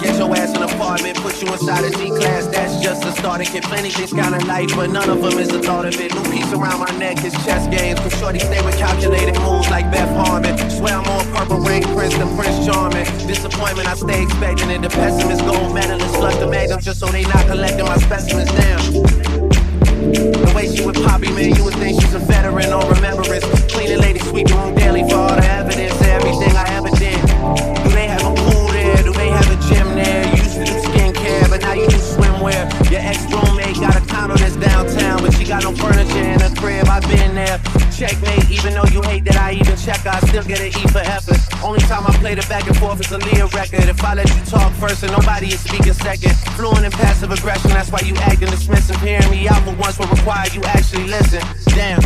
Get your ass an apartment, put you inside a G-Class. That's just a starting kit. Plenty things count in life, but none of them is the thought of it. New piece around my neck is chess games. Cause shorty stay with calculated moves like Beth Harmon. Swear I'm more Purple Rain Prince than Prince Charming. Disappointment I stay expecting it. The pessimist gold medalist flush the magnums just so they not collecting my specimens down. The way she with Poppy, man, you would think she's a veteran on remembrance. Cleaning lady, sweep the room daily for all the evidence of everything I ever did. Do they have a pool there? Do they have a gym there? You used to do skincare, but now you do swimwear. Your ex-roommate got a condo that's downtown, but she got no furniture in her crib. I've been there. Checkmate, even though you hate that I even check her, I still get an E for effort. Only time I play the back and forth is a Leah record. If I let you talk first and nobody is speaking second. Fluent in passive aggression, that's why you acting dismissive. Hearing me out for once will require you actually listen. Damn.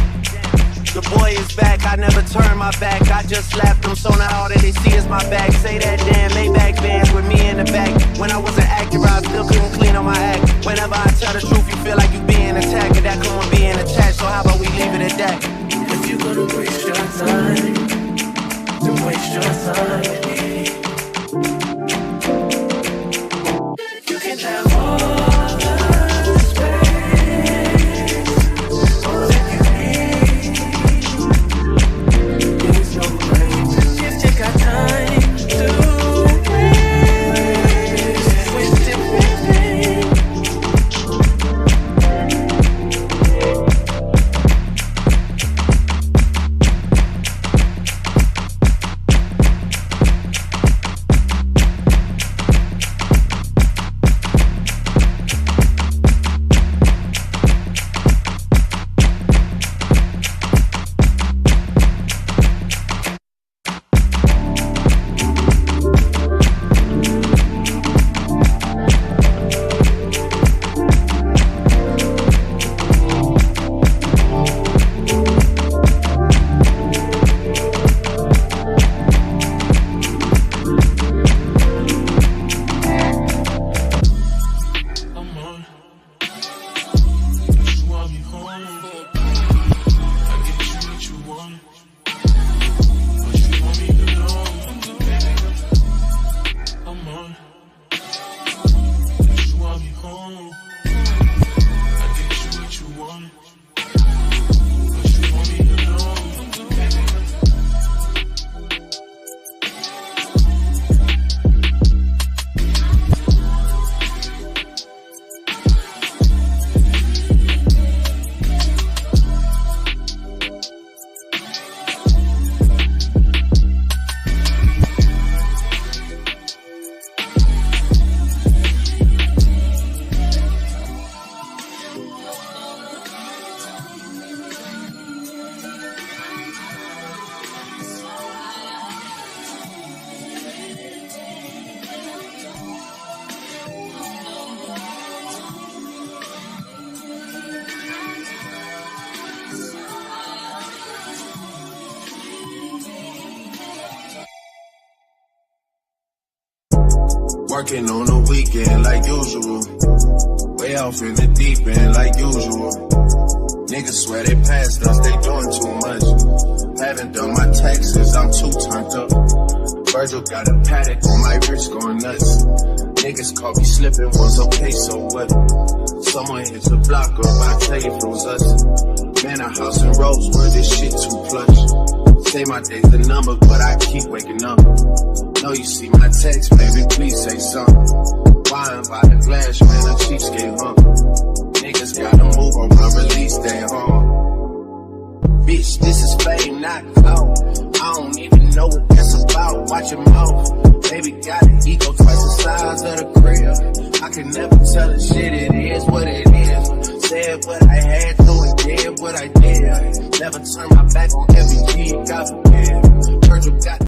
The boy is back, I never turn my back. I just slapped him, so now all that they see is my back. Say that damn Maybach bands with me in the back. When I wasn't accurate, I still couldn't clean on my act. Whenever I tell the truth, you feel like you being attacked. And that come with being attached, so how about we leave it at that? If you're gonna waste your time, then waste your time with me. You can have all the space, all that you need. There's no place if you got time to waste. Waste everything. Working on the weekend like usual. Way off in the deep end like usual. Niggas swear they passed us, they doing too much. Haven't done my taxes, I'm too turned up. Virgil got a paddock on my wrist going nuts. Niggas caught me slipping, was okay, so what? Someone hit the block up, I tell you if it was us. Man, a house in Rosewood, this shit too plush. Say my day's the number, but I keep waking up. Know you see my text, baby, please say something. Wine by the glass, man, a cheapskate, huh? Niggas gotta move on my release day, huh? Bitch, this is fame, not clout. I don't even know what that's about. Watch your mouth. Baby got an ego twice the size of the crib. I can never tell a shit, it is what it is. Said what I had to and did what I did. Never turn my back on every G, God forbid. Virgil got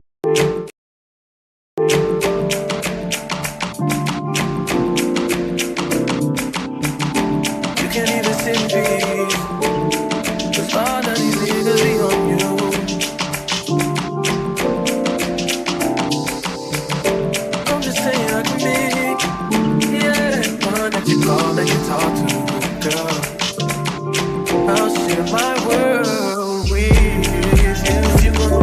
my world with you. If you wanna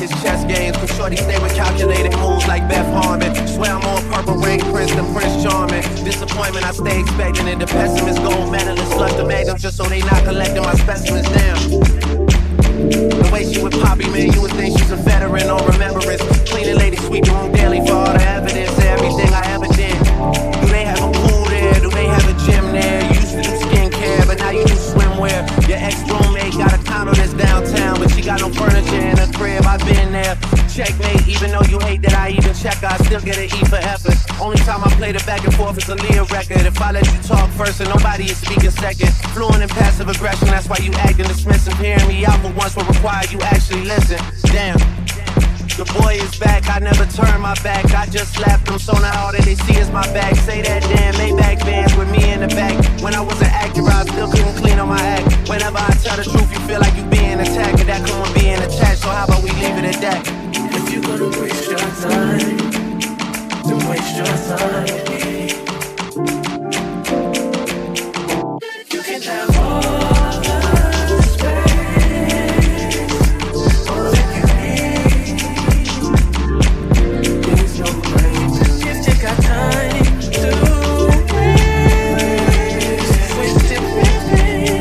his chess games. Cause shorty stay with calculated moves like Beth Harmon. Swear I'm more purple rain prince than Prince Charming. Disappointment I stay expecting, and the pessimist gold medalist flush the magnums just so they not collecting my specimens down. The way she with Poppy, man, you would think she's a veteran on remembrance. Cleaning lady, sweep the room daily for all the evidence of everything I ever did. Do they have a pool there? Do they have a gym there? You used to do skincare, but now you do swimwear. Your ex-roommate got a condo that's downtown, but she got no furniture in her crib. I've been there. Checkmate, even though you hate that I even check, I still get an E for effort. Only time I play the back and forth is a Leah record. If I let you talk first and nobody is speaking second. Fluent in passive aggression, that's why you acting dismissive. Hearing me out for once will require you actually listen. Damn. The boy is back, I never turn my back. I just slapped him, so now all that they see is my back. Say that damn Maybach bands with me in the back. When I was an actor, I still couldn't clean on my act. Whenever I tell the truth, you feel like you being attacked. And that come with being attached, so how about we leave it at that? If you're gonna waste your time, then waste your time with me. You can have all the space, all that you need. There's no place if you got time to waste it with me.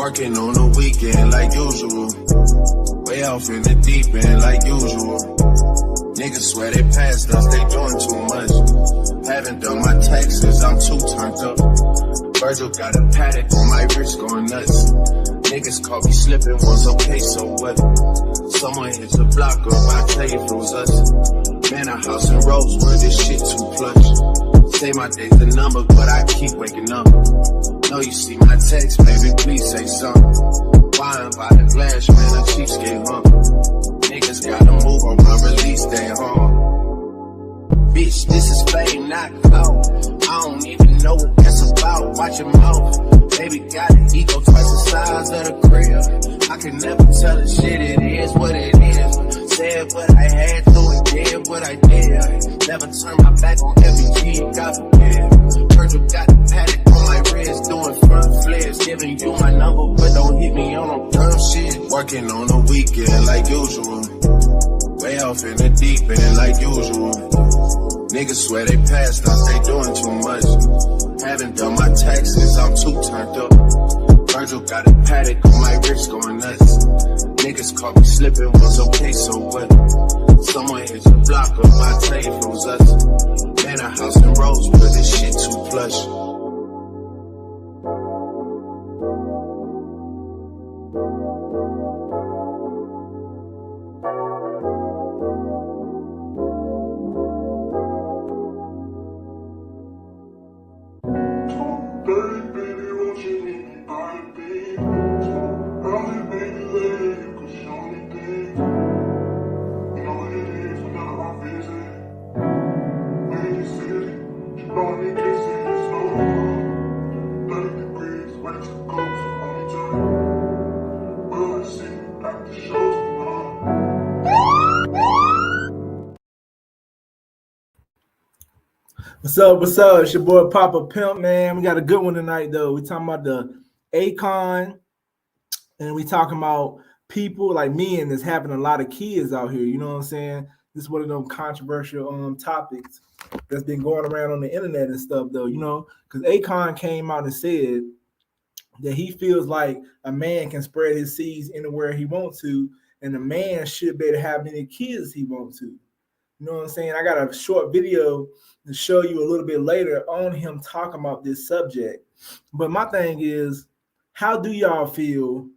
Working on the weekend like usual. Way off in the deep end like usual. Niggas swear they passed us, they doing too much. Haven't done my taxes, I'm too turned up. Virgil got a paddock on my wrist going nuts. Niggas caught me slipping once, okay, so what? Someone hits a block up, I tell you if it was us. Man, a house in Rosewood, this shit too plush. Say my day's a number, but I keep waking up. Know you see my text, baby, please say something. Wine by the glass, man, a cheapskate, huh? Niggas gotta move on my release day, huh? Bitch, this is fame, not clout. I don't even know what that's about. Watch your mouth. Baby got an ego twice the size of the crib. I can never tell a shit, it is what it is. Said what I had to and did what I did. Never turn my back on every G, God forbid. Virgil got the paddock on my wrist, doing front flips. Giving you my number, but don't hit me on no dumb shit. Working on the weekend like usual. Way off in the deep end like usual. Niggas swear they passed us, they doing too much. Haven't done my taxes, I'm too turned up. Virgil got a paddock on my wrist going nuts. Niggas caught me slipping, was okay, so what? Someone hit the block up, I tell you if it was us. Man, a house in Rosewood, this shit too plush. What's up? What's up? It's your boy Papa Pimp, man. We got a good one tonight, though. We talking about the Akon, and we talking about people like men that's having a lot of kids out here. You know what I'm saying? This is one of them controversial topics that's been going around on the internet and stuff, though. You know, because Akon came out and said that he feels like a man can spread his seeds anywhere he wants to, and a man should be able to have many kids he wants to. You know what I'm saying? I got a short video to show you a little bit later on him talking about this subject. But my thing is, how do y'all feel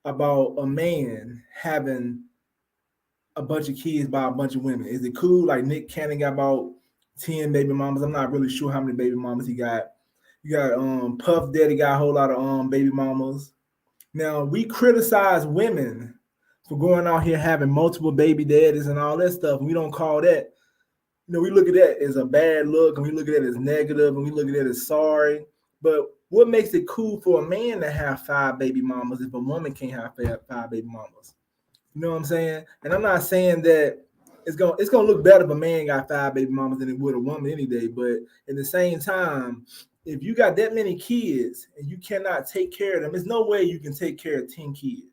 about a man having a bunch of kids by a bunch of women? Is it cool? Like Nick Cannon got about 10 baby mamas. I'm not really sure how many baby mamas he got. You got Puff Daddy got a whole lot of baby mamas. Now, we criticize women for going out here having multiple baby daddies and all that stuff. And we don't call that, you know, we look at that as a bad look, and we look at that as negative, and we look at that as sorry. But what makes it cool for a man to have 5 baby mamas if a woman can't have 5 baby mamas? You know what I'm saying? And I'm not saying that it's gonna look better if a man got 5 baby mamas than it would a woman any day. But at the same time, if you got that many kids and you cannot take care of them, there's no way you can take care of 10 kids.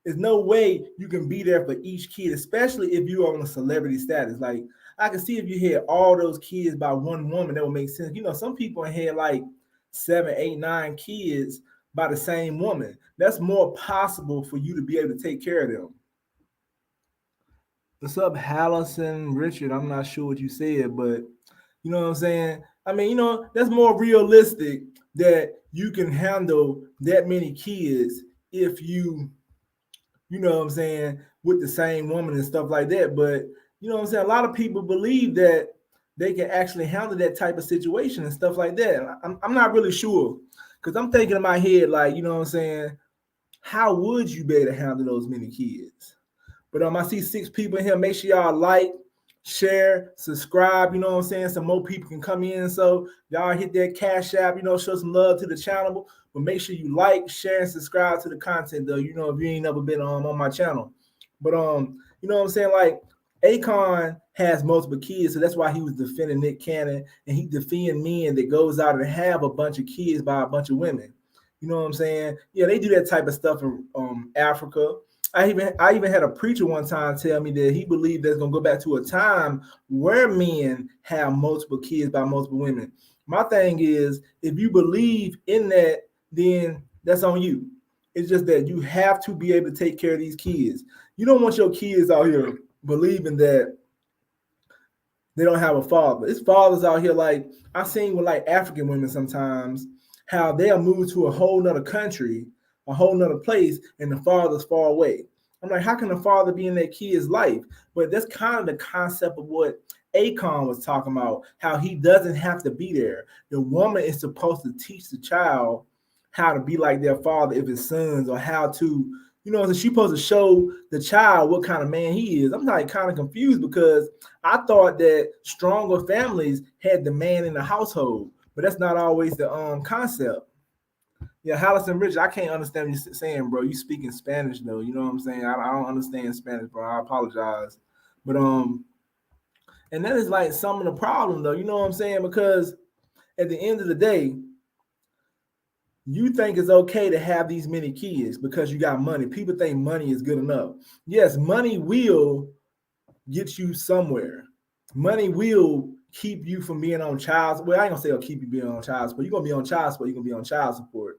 There's no way you can be there for each kid, especially if you're on a celebrity status. Like, I can see if you had all those kids by one woman, that would make sense. You know, some people had like 7, 8, 9 kids by the same woman. That's more possible for you to be able to take care of them. What's up, Hallison Richard? I'm not sure what you said, but you know what I'm saying? I mean, you know, that's more realistic that you can handle that many kids if you know what I'm saying, with the same woman and stuff like that. But, you know what I'm saying, a lot of people believe that they can actually handle that type of situation and stuff like that. I'm not really sure, because I'm thinking in my head, like, you know what I'm saying, how would you be able to handle those many kids? But I see 6 people in here. Make sure y'all like, share, subscribe, you know what I'm saying, so more people can come in. So y'all hit that Cash App, you know, show some love to the channel. But make sure you like, share, and subscribe to the content, though, you know, if you ain't never been on my channel. But you know what I'm saying, like, Akon has multiple kids, so that's why he was defending Nick Cannon, and he defending men that goes out and have a bunch of kids by a bunch of women. You know what I'm saying? Yeah, they do that type of stuff in Africa. I even had a preacher one time tell me that he believed there's gonna go back to a time where men have multiple kids by multiple women. My thing is, if you believe in that, then that's on you. It's just that you have to be able to take care of these kids. You don't want your kids out here believing that they don't have a father. It's fathers out here, like I've seen with like African women sometimes, how they'll move to a whole nother country, a whole nother place, and the father's far away. I'm like, how can the father be in that kid's life? But that's kind of the concept of what Akon was talking about, how he doesn't have to be there. The woman is supposed to teach the child how to be like their father if it's sons, or how to, you know, so she's supposed to show the child what kind of man he is. I'm like kind of confused, because I thought that stronger families had the man in the household, but that's not always the concept. Yeah, Hallison Rich, I can't understand what you're saying, bro. You speak in Spanish, though. You know what I'm saying? I don't understand Spanish, bro. I apologize. But and that is like some of the problem, though. You know what I'm saying? Because at the end of the day, you think it's okay to have these many kids because you got money. People think money is good enough. Yes, money will get you somewhere. Money will keep you from being on child support. Well, I ain't gonna say it'll keep you being on child support. You're gonna be on child support, you're gonna be on child support.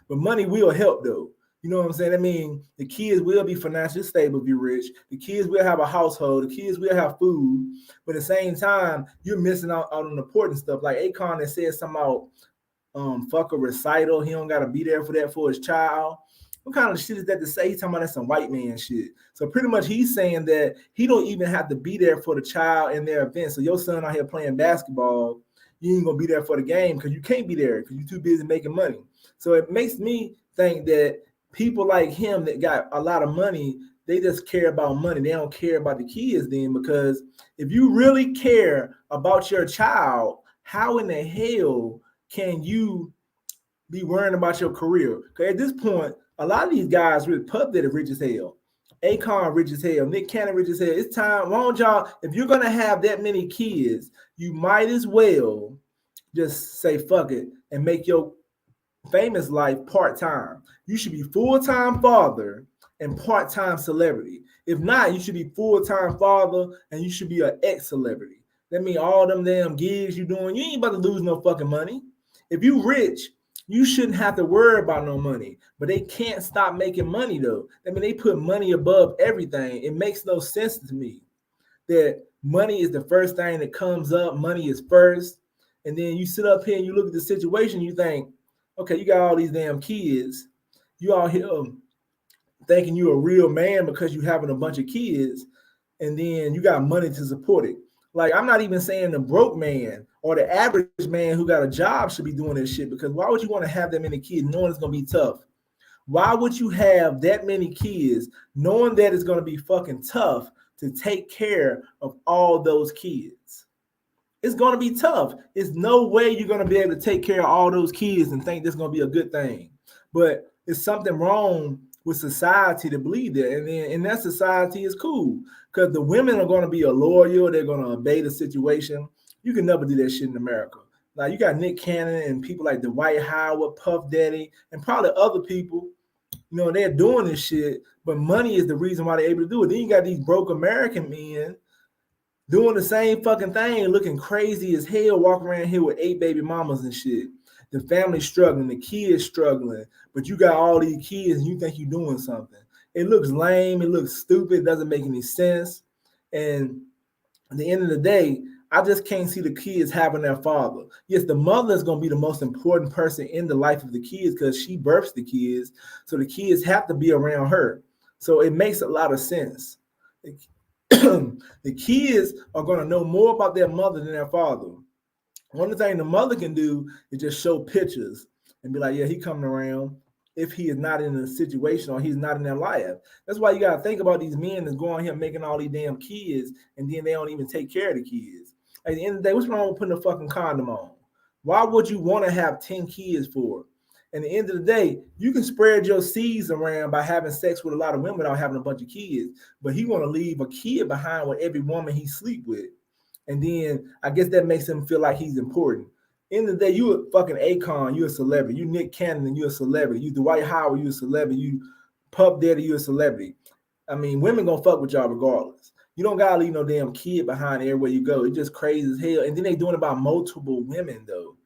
But money will help, though. You know what I'm saying? I mean, the kids will be financially stable if you're rich. The kids will have a household. The kids will have food. But at the same time, you're missing out on important stuff. Like Akon that said something about fuck a recital. He don't gotta be there for that for his child. What kind of shit is that to say? He's talking about that's some white man shit. So pretty much he's saying that he don't even have to be there for the child in their event. So your son out here playing basketball, you ain't gonna be there for the game because you can't be there because you're too busy making money. So it makes me think that people like him that got a lot of money, they just care about money. They don't care about the kids then, because if you really care about your child, how in the hell can you be worrying about your career? Because at this point, a lot of these guys really Puff Daddy rich as hell. Akon rich as hell. Nick Cannon rich as hell. It's time. Why don't y'all, if you're gonna have that many kids, you might as well just say fuck it and make your famous life part-time. You should be full-time father and part-time celebrity. If not, you should be full-time father and you should be an ex-celebrity. That means all them damn gigs you doing, you ain't about to lose no fucking money. If you rich, you shouldn't have to worry about no money. But they can't stop making money though. I mean, they put money above everything. It makes no sense to me that money is the first thing that comes up. Money is first. And then you sit up here and you look at the situation, you think, okay, you got all these damn kids. You out here thinking you're a real man because you having a bunch of kids, and then you got money to support it. Like, I'm not even saying the broke man or the average man who got a job should be doing this shit, because why would you want to have that many kids knowing it's going to be tough? Why would you have that many kids knowing that it's going to be fucking tough to take care of all those kids? It's going to be tough. It's no way you're going to be able to take care of all those kids and think this is going to be a good thing. But it's something wrong with society to believe that. And then in that society is cool because the women are going to be loyal. They're going to obey the situation. You can never do that shit in America. Like, you got Nick Cannon and people like Dwight Howard, Puff Daddy, and probably other people. You know, they're doing this shit, but money is the reason why they're able to do it. Then you got these broke American men doing the same fucking thing, looking crazy as hell, walking around here with 8 baby mamas and shit. The family's struggling, the kids struggling, but you got all these kids and you think you're doing something. It looks lame, it looks stupid, it doesn't make any sense. And at the end of the day, I just can't see the kids having their father. Yes, the mother is going to be the most important person in the life of the kids because she births the kids, so the kids have to be around her. So it makes a lot of sense. The kids are going to know more about their mother than their father. One thing the mother can do is just show pictures and be like, yeah, he coming around if he is not in a situation or he's not in their life. That's why you got to think about these men that's going here making all these damn kids and then they don't even take care of the kids. At the end of the day, what's wrong with putting a fucking condom on? Why would you want to have 10 kids for? And at the end of the day, you can spread your seeds around by having sex with a lot of women without having a bunch of kids. But he want to leave a kid behind with every woman he sleep with. And then I guess that makes him feel like he's important. In the day, you a fucking Akon, you a celebrity. You Nick Cannon, you a celebrity. You Dwight Howard, you a celebrity. You Puff Daddy, you a celebrity. I mean, women gonna fuck with y'all regardless. You don't gotta leave no damn kid behind everywhere you go. It's just crazy as hell. And then they doing it about multiple women though.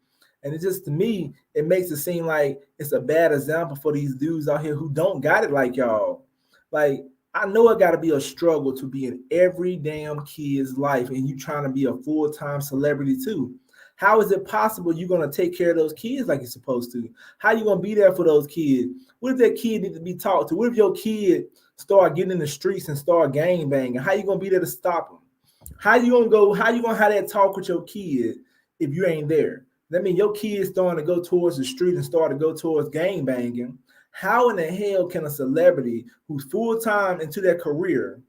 And it just, to me, it makes it seem like it's a bad example for these dudes out here who don't got it like y'all. Like, I know it got to be a struggle to be in every damn kid's life and you trying to be a full-time celebrity too. How is it possible you're going to take care of those kids like you're supposed to? How you going to be there for those kids? What if that kid need to be talked to? What if your kid start getting in the streets and start gang banging? How you going to be there to stop them? How you going to have that talk with your kid if you ain't there? That means your kid's starting to go towards the street and start to go towards gang banging. How in the hell can a celebrity who's full-time into their career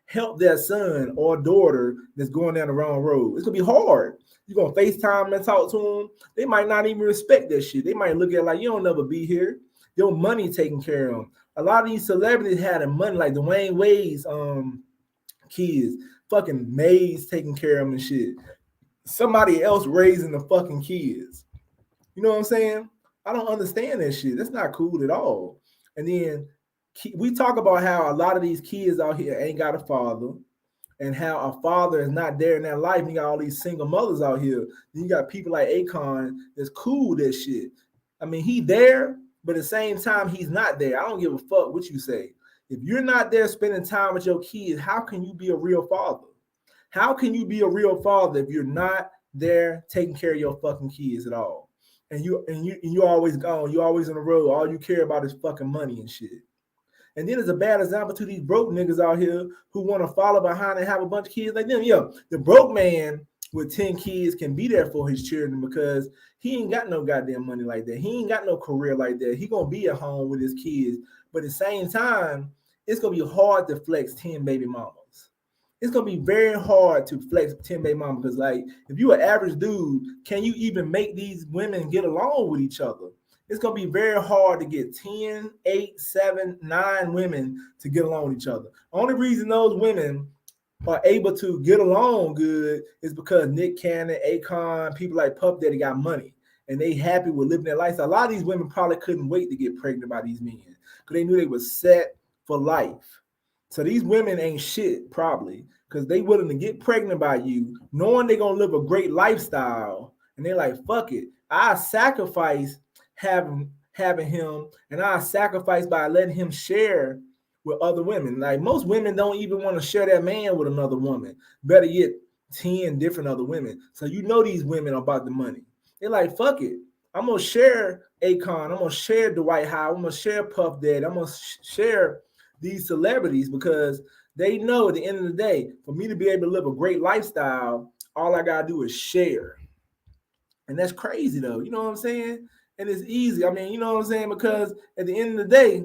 help their son or daughter that's going down the wrong road? It's going to be hard. You're going to FaceTime and talk to them. They might not even respect that shit. They might look at it like, you don't never be here. Your money taking care of them. A lot of these celebrities had the money, like Dwayne Wade's kids, fucking maids taking care of them and shit. Somebody else raising the fucking kids. You know what I'm saying? I don't understand that shit. That's not cool at all. And then we talk about how a lot of these kids out here ain't got a father and how a father is not there in their life. You got all these single mothers out here. Then you got people like Akon that's cool with that shit. I mean, he there, but at the same time, he's not there. I don't give a fuck what you say. If you're not there spending time with your kids, how can you be a real father? How can you be a real father if you're not there taking care of your fucking kids at all? And you always gone, you always on the road. All you care about is fucking money and shit. And then it's a bad example to these broke niggas out here who want to follow behind and have a bunch of kids like them. Yeah, the broke man with 10 kids can be there for his children because he ain't got no goddamn money like that. He ain't got no career like that. He gonna be at home with his kids. But at the same time, it's gonna be hard to flex 10 baby mamas. it's gonna be very hard to flex 10 baby mama because, like, if you're an average dude, can you even make these women get along with each other? It's gonna be very hard to get 10, 8, 7, 9 women to get along with each other. Only reason those women are able to get along good is because Nick Cannon, Akon, people like Puff Daddy got money and they happy with living their lifestyle. A lot of these women probably couldn't wait to get pregnant by these men because they knew they were set for life. So these women ain't shit probably because they willing to get pregnant by you, knowing they're gonna live a great lifestyle, and they're like, fuck it, I sacrifice having him, and I sacrifice by letting him share with other women. Like most women don't even want to share that man with another woman. Better yet, 10 different other women. So you know these women are about the money. They're like, fuck it. I'm gonna share Akon. I'm gonna share Dwight Howard. I'm gonna share Puff Daddy. I'm gonna share these celebrities because they know at the end of the day, for me to be able to live a great lifestyle, all I gotta do is share. And that's crazy though. You know what I'm saying? And it's easy. I mean, you know what I'm saying? Because at the end of the day,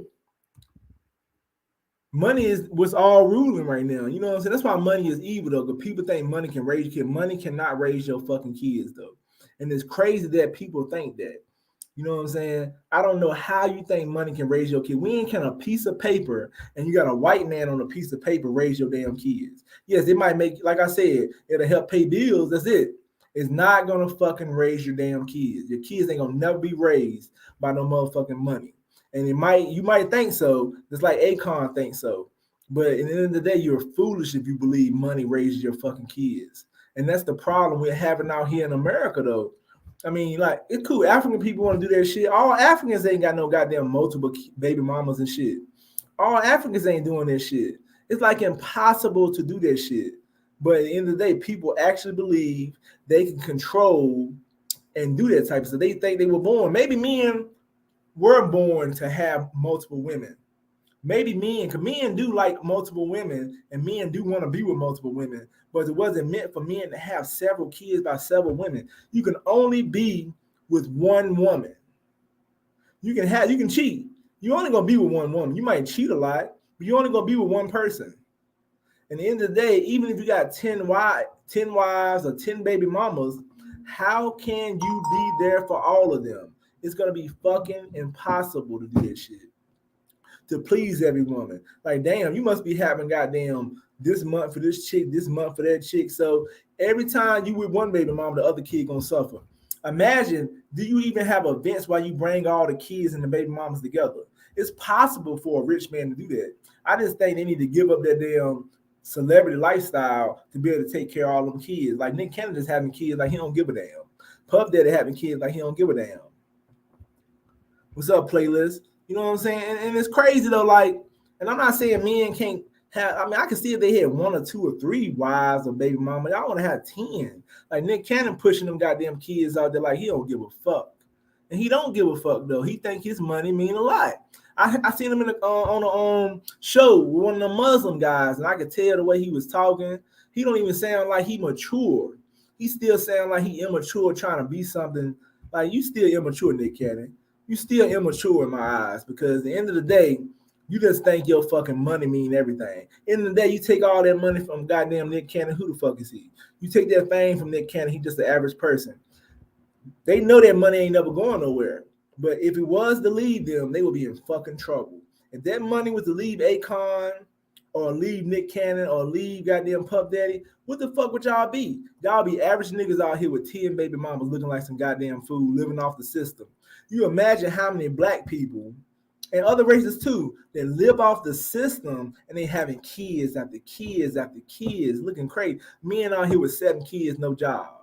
money is what's all ruling right now. You know what I'm saying? That's why money is evil though. Because people think money can raise your kid. Money cannot raise your fucking kids though. And it's crazy that people think that. You know what I'm saying? I don't know how you think money can raise your kid. We ain't can a piece of paper and you got a white man on a piece of paper raise your damn kids. Yes, it might make, like I said, it'll help pay bills. That's it. It's not gonna fucking raise your damn kids. Your kids ain't gonna never be raised by no motherfucking money. And you might think so, just like Akon thinks so. But at the end of the day, you're foolish if you believe money raises your fucking kids. And that's the problem we're having out here in America, though. I mean, like, it's cool. African people want to do their shit. All Africans ain't got no goddamn multiple baby mamas and shit. All Africans ain't doing their shit. It's like impossible to do that shit. But at the end of the day, people actually believe they can control and do that type of stuff. They think they were born. Maybe men were born to have multiple women. Maybe men, because men do like multiple women and men do want to be with multiple women, but it wasn't meant for men to have several kids by several women. You can only be with one woman. You can cheat. You're only gonna be with one woman. You might cheat a lot, but you're only gonna be with one person. And at the end of the day, even if you got 10 wives or 10 baby mamas, how can you be there for all of them? It's gonna be fucking impossible to do that shit. To please every woman. Like, damn, you must be having goddamn this month for this chick, this month for that chick. So every time you with one baby mom, the other kid gonna suffer. Imagine, do you even have events while you bring all the kids and the baby mamas together? It's possible for a rich man to do that. I just think they need to give up their damn celebrity lifestyle to be able to take care of all them kids. Like Nick Cannon is having kids like he don't give a damn. Puff Daddy having kids like he don't give a damn. What's up, playlist? You know what I'm saying? And it's crazy though, like, and I'm not saying men can't have, I mean, I can see if they had 1 or 2 or 3 wives or baby mama. Y'all want to have 10. Like Nick Cannon pushing them goddamn kids out there like he don't give a fuck. And he don't give a fuck though. He think his money mean a lot. I seen him in on a show with one of the Muslim guys, and I could tell the way he was talking. He don't even sound like he mature. He still sound like he immature trying to be something. Like, you still immature, Nick Cannon. You still immature in my eyes, because at the end of the day, you just think your fucking money mean everything. End of the day, you take all that money from goddamn Nick Cannon. Who the fuck is he? You take that fame from Nick Cannon. He just the average person. They know that money ain't never going nowhere. But if it was to leave them, they would be in fucking trouble. If that money was to leave Akon or leave Nick Cannon or leave goddamn Puff Daddy, what the fuck would y'all be? Y'all be average niggas out here with 10 baby mamas looking like some goddamn fool, living off the system. You imagine how many black people and other races too that live off the system and they having kids after kids after kids looking crazy. Men out here with 7 kids, no job.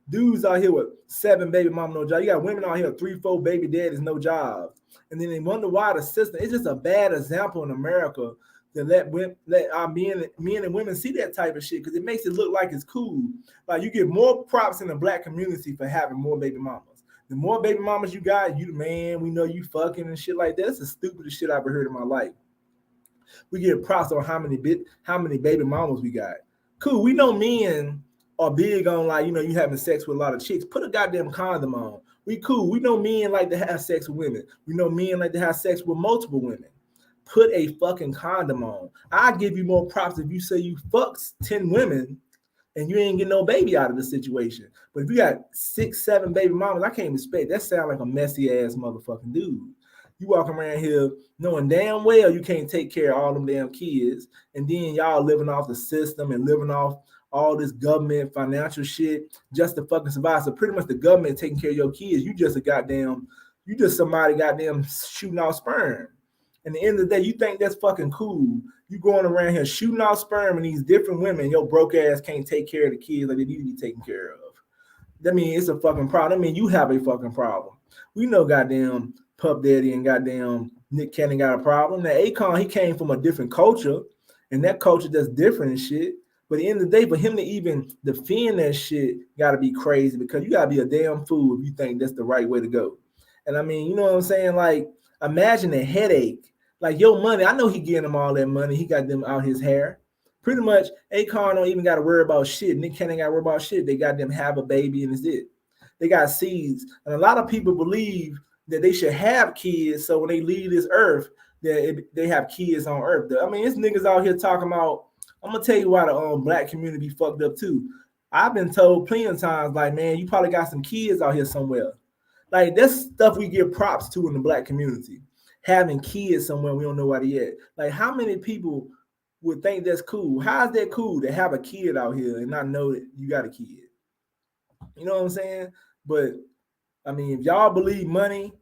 Dudes out here with 7 baby mama, no job. You got women out here with 3, 4 baby daddies, no job. And then they wonder why the system, it's just a bad example in America to let our men and women see that type of shit, because it makes it look like it's cool. Like, you get more props in the black community for having more baby mamas. The more baby mamas you got, you the man, we know you fucking and shit like that. That's the stupidest shit I've ever heard in my life. We get props on how many baby mamas we got. Cool, we know men are big on, like, you know, you having sex with a lot of chicks. Put a goddamn condom on. We cool. We know men like to have sex with women. We know men like to have sex with multiple women. put a fucking condom on. I give you more props if you say you fucked 10 women and you ain't get no baby out of the situation. But if you got 6, 7 baby mamas, I can't respect. That sound like a messy ass motherfucking dude. You walking around here knowing damn well you can't take care of all them damn kids, and then y'all living off the system and living off all this government financial shit just to fucking survive. So pretty much the government taking care of your kids. You just somebody goddamn shooting out sperm. And at the end of the day, you think that's fucking cool. You going around here shooting out sperm and these different women, your broke ass can't take care of the kids like they need to be taken care of. That means it's a fucking problem. I mean, you have a fucking problem. We know goddamn Puff Daddy and goddamn Nick Cannon got a problem. Now, Akon, he came from a different culture, and that culture that's different and shit. But at the end of the day, for him to even defend that shit got to be crazy, because you got to be a damn fool if you think that's the right way to go. And I mean, you know what I'm saying? Like, imagine a headache. Like, your money, I know he getting them all that money. He got them out his hair. Pretty much, Akon don't even got to worry about shit. Nick Cannon got to worry about shit. They got them have a baby and it's it. They got seeds. And a lot of people believe that they should have kids so when they leave this earth, they have kids on earth. I mean, it's niggas out here talking about, I'm going to tell you why the black community fucked up too. I've been told plenty of times, like, man, you probably got some kids out here somewhere. Like, that's stuff we give props to in the black community. Having kids somewhere we don't know where they at. Like, how many people would think that's cool? How is that cool to have a kid out here and not know that you got a kid? You know what I'm saying? But, I mean, if y'all believe money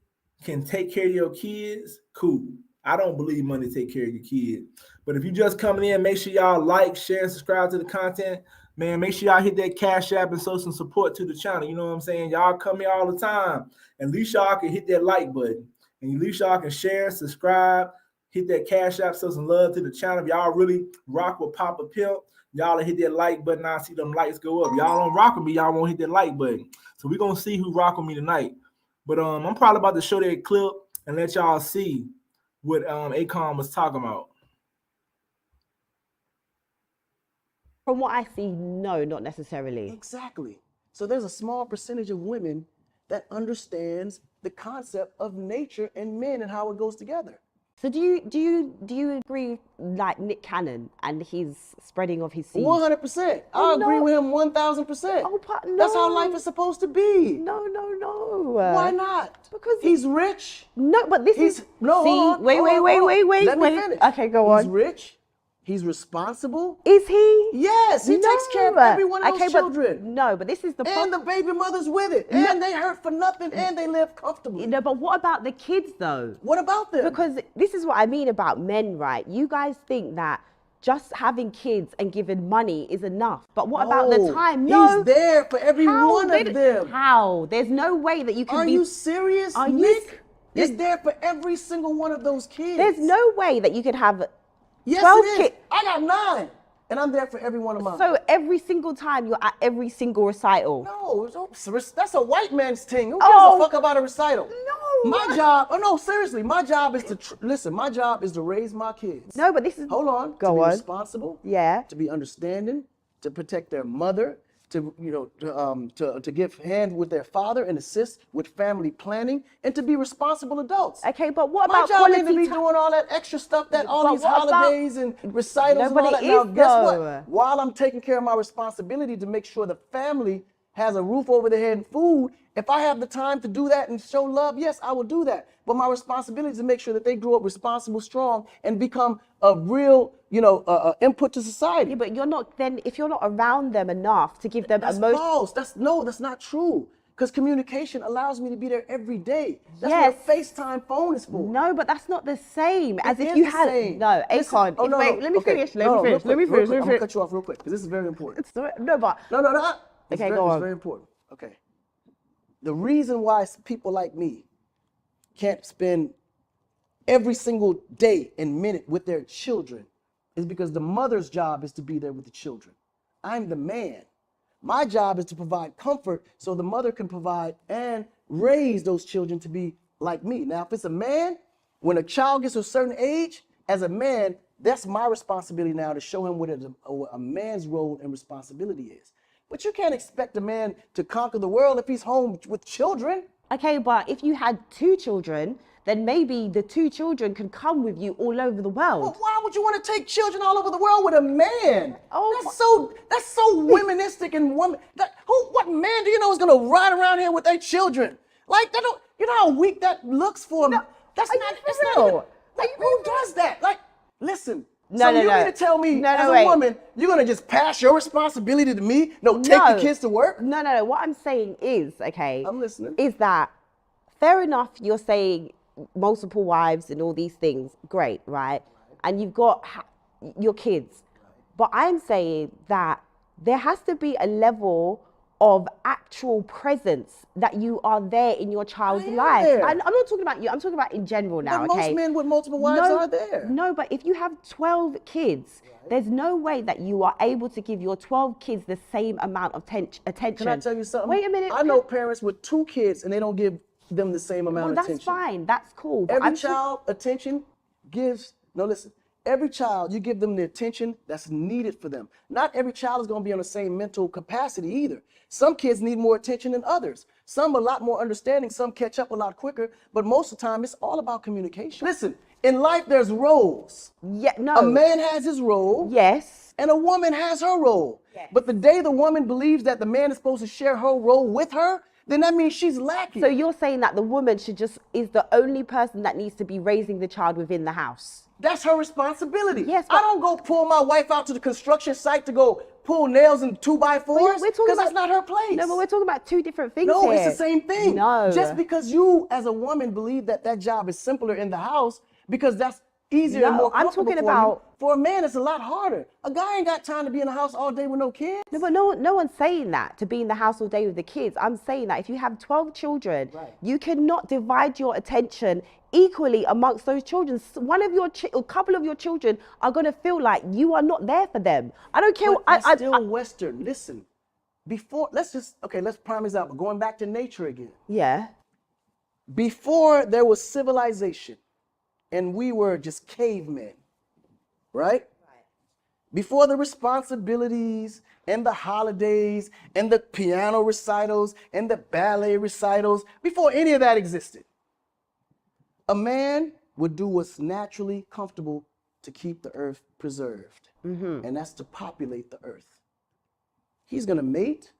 can take care of your kids, cool. I don't believe money take care of your kid. But if you just coming in, make sure y'all like, share, and subscribe to the content. Man, make sure y'all hit that Cash App and show some support to the channel. You know what I'm saying? Y'all come here all the time. At least y'all can hit that like button. And at least y'all can share, subscribe, hit that Cash App, show some love to the channel. If y'all really rock with Papa Pimp, y'all hit that like button. I see them lights go up. Y'all don't rock with me, y'all won't hit that like button. So we're going to see who rock with me tonight. But I'm probably about to show that clip and let y'all see what Akon was talking about. From what I see, no, not necessarily. Exactly. So there's a small percentage of women that understands the concept of nature and men and how it goes together. So do you agree, like Nick Cannon and his spreading of his seeds? 100%. I agree with him 1,000%. Oh, but no. That's how life is supposed to be. No. Why not? Because he's rich. No, but this is no. See, hold on, wait. Let me finish. Okay, go on. He's rich. He's responsible. Is he? Yes, he takes care of every one of those children. But this is the problem. And the baby mothers with it. And they hurt for nothing and they live comfortably. No, but what about the kids though? What about them? Because this is what I mean about men, right? You guys think that just having kids and giving money is enough. But what about the time? No. He's there for every one of them. How? There's no way that you can Are you serious, Nick? He's there for every single one of those kids. There's no way that you could have 12 it is. I got 9, and I'm there for every one of mine. So every single time you're at every single recital? No, that's a white man's thing. Who gives a fuck about a recital? No. My job, seriously, my job is to, listen, my job is to raise my kids. No, but this is... Hold on. To be responsible. Yeah. To be understanding, to protect their mother, to give hand with their father and assist with family planning, and to be responsible adults. Okay, but what about my job ain't to be doing all that extra stuff, that all these holidays and recitals and all that. Now, guess what? While I'm taking care of my responsibility to make sure the family has a roof over their head and food, if I have the time to do that and show love, yes, I will do that. But my responsibility is to make sure that they grow up responsible, strong, and become a real, input to society. Yeah, but you're not then, if you're not around them enough to give them emotion. False. That's not true. Because communication allows me to be there every day. That's what a FaceTime phone is for. No, but that's not the same as if you had. No, Akon. Oh, no, wait, let me finish. Let me finish. I'm gonna cut you off real quick because this is very important. No, but no. Okay, go on. It's very important. Okay. The reason why people like me can't spend every single day and minute with their children is because the mother's job is to be there with the children. I'm the man. My job is to provide comfort so the mother can provide and raise those children to be like me. Now, if it's a man, when a child gets to a certain age, as a man, that's my responsibility now to show him what a man's role and responsibility is. But you can't expect a man to conquer the world if he's home with children. Okay, but if you had 2 children, then maybe the 2 children can come with you all over the world. Well, why would you want to take children all over the world with a man? Oh, That's so womanistic and woman. What man do you know is gonna ride around here with their children? Like that don't, you know how weak that looks for them? That's are not. you for It's real? not. Like who does that? Like, listen. No, so no, you no. mean to tell me, No, no, as a wait. woman, you're gonna just pass your responsibility to me? No, take the kids to work. No. What I'm saying is, okay, I'm listening. is that fair enough? You're saying multiple wives and all these things, great, right? And you've got your kids, but I'm saying that there has to be a level of actual presence that you are there in your child's life. there. I'm not talking about you. I'm talking about in general now. But Okay. most men with multiple wives are there. No, but if you have 12 kids, there's no way that you are able to give your 12 kids the same amount of attention. Can I tell you something? Wait a minute. I know parents with 2 kids and they don't give them the same amount Well, of that's attention. fine. That's cool. But Every child attention gives, no, listen, every child, you give them the attention that's needed for them. Not every child is going to be on the same mental capacity either. Some kids need more attention than others. Some a lot more understanding, some catch up a lot quicker, but most of the time it's all about communication. Listen, in life there's roles. Yeah, no. A man has his role. Yes. And a woman has her role. Yes. But the day the woman believes that the man is supposed to share her role with her, then that means she's lacking. So you're saying that the woman is the only person that needs to be raising the child within the house? That's her responsibility. Yes, I don't go pull my wife out to the construction site to go pull nails and 2x4s because that's not her place. No, but we're talking about 2 different things No, here. it's the same thing. No. Just because you as a woman believe that that job is simpler in the house because that's easier and No, more I'm comfortable talking for about- you. For a man, it's a lot harder. A guy ain't got time to be in the house all day with no kids. No, but no one's saying that, to be in the house all day with the kids. I'm saying that if you have 12 children, you cannot divide your attention equally amongst those children. One of your, a couple of your children are going to feel like you are not there for them. I don't care. But that's still Western. Listen, let's prime example. Going back to nature again. Yeah. Before there was civilization and we were just cavemen, right? Before the responsibilities and the holidays and the piano recitals and the ballet recitals, before any of that existed, a man would do what's naturally comfortable to keep the earth preserved. And that's to populate the earth. He's gonna mate,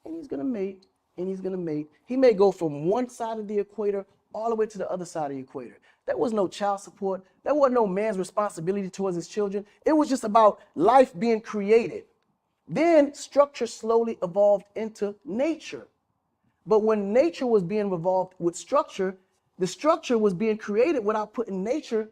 and he's gonna mate, and he's gonna mate. He may go from one side of the equator all the way to the other side of the equator. There was no child support. There wasn't no man's responsibility towards his children. It was just about life being created. Then structure slowly evolved into nature. But when nature was being evolved with structure, the structure was being created without putting nature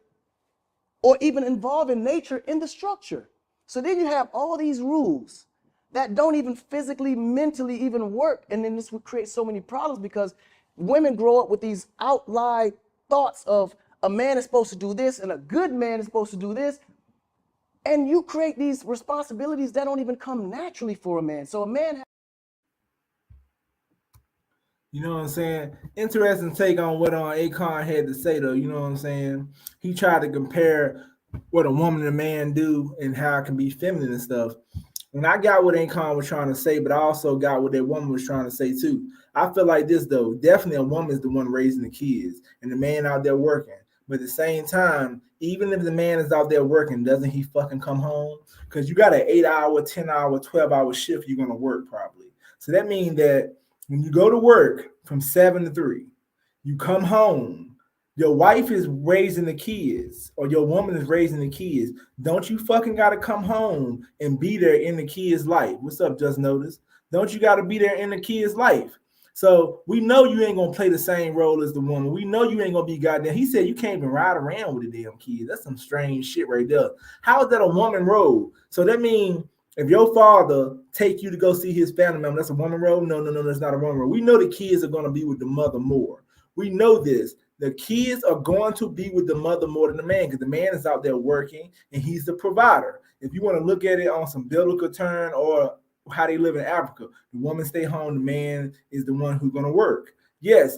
or even involving nature in the structure. So then you have all these rules that don't even physically, mentally even work. And then this would create so many problems because women grow up with these outlined thoughts of a man is supposed to do this and a good man is supposed to do this. And you create these responsibilities that don't even come naturally for a man. So a man You know what I'm saying? Interesting take on what Akon had to say, though. You know what I'm saying? He tried to compare what a woman and a man do and how it can be feminine and stuff. When I got what Akon was trying to say, but I also got what that woman was trying to say too. I feel like this, though. Definitely a woman is the one raising the kids and the man out there working. But at the same time, even if the man is out there working, doesn't he fucking come home? Because you got an 8-hour, 10-hour, 12-hour shift you're going to work probably. So that means that when you go to work from 7 to 3, you come home, your wife is raising the kids or your woman is raising the kids. Don't you fucking got to come home and be there in the kid's life? What's up, Just Notice? Don't you got to be there in the kid's life? So we know you ain't going to play the same role as the woman. We know you ain't going to be goddamn. He said you can't even ride around with the damn kids. That's some strange shit right there. How is that a woman role? So that means if your father take you to go see his family member, that's a woman role? No, that's not a woman role. We know the kids are going to be with the mother more. We know this. The kids are going to be with the mother more than the man because the man is out there working and he's the provider. If you want to look at it on some biblical turn or how they live in Africa, the woman stay home, the man is the one who's going to work. Yes.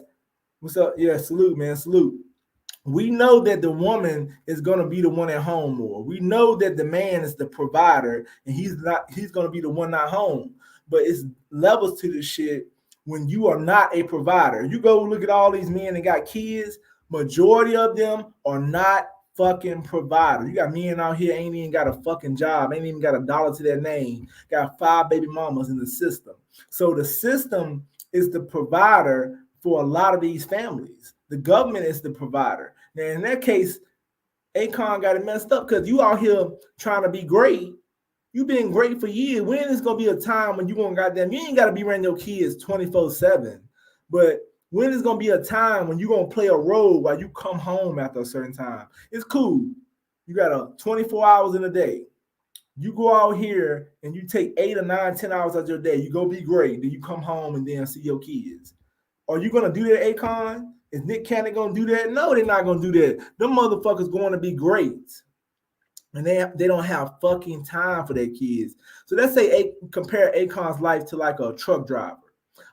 What's up? Yeah, salute, man, salute. We know that the woman is going to be the one at home more. We know that the man is the provider and he's going to be the one not home. But it's levels to this shit when you are not a provider. You go look at all these men that got kids. Majority of them are not fucking providers. You got men out here ain't even got a fucking job, ain't even got a dollar to their name, got 5 baby mamas in the system. So the system is the provider for a lot of these families. The government is the provider. Now, in that case, Akon got it messed up because you out here trying to be great. You been great for years. When is gonna be a time when you gonna goddamn, you ain't gotta be around your kids 24/7, but when is gonna be a time when you gonna play a role while you come home after a certain time? It's cool. You got a 24 hours in a day. You go out here and you take 8 or 9, 10 hours out of your day. You go be great. Then you come home and then see your kids. Are you gonna do that, Akon? Is Nick Cannon gonna do that? No, they're not gonna do that. Them motherfuckers going to be great. And they don't have fucking time for their kids. So let's say compare Akon's life to like a truck driver.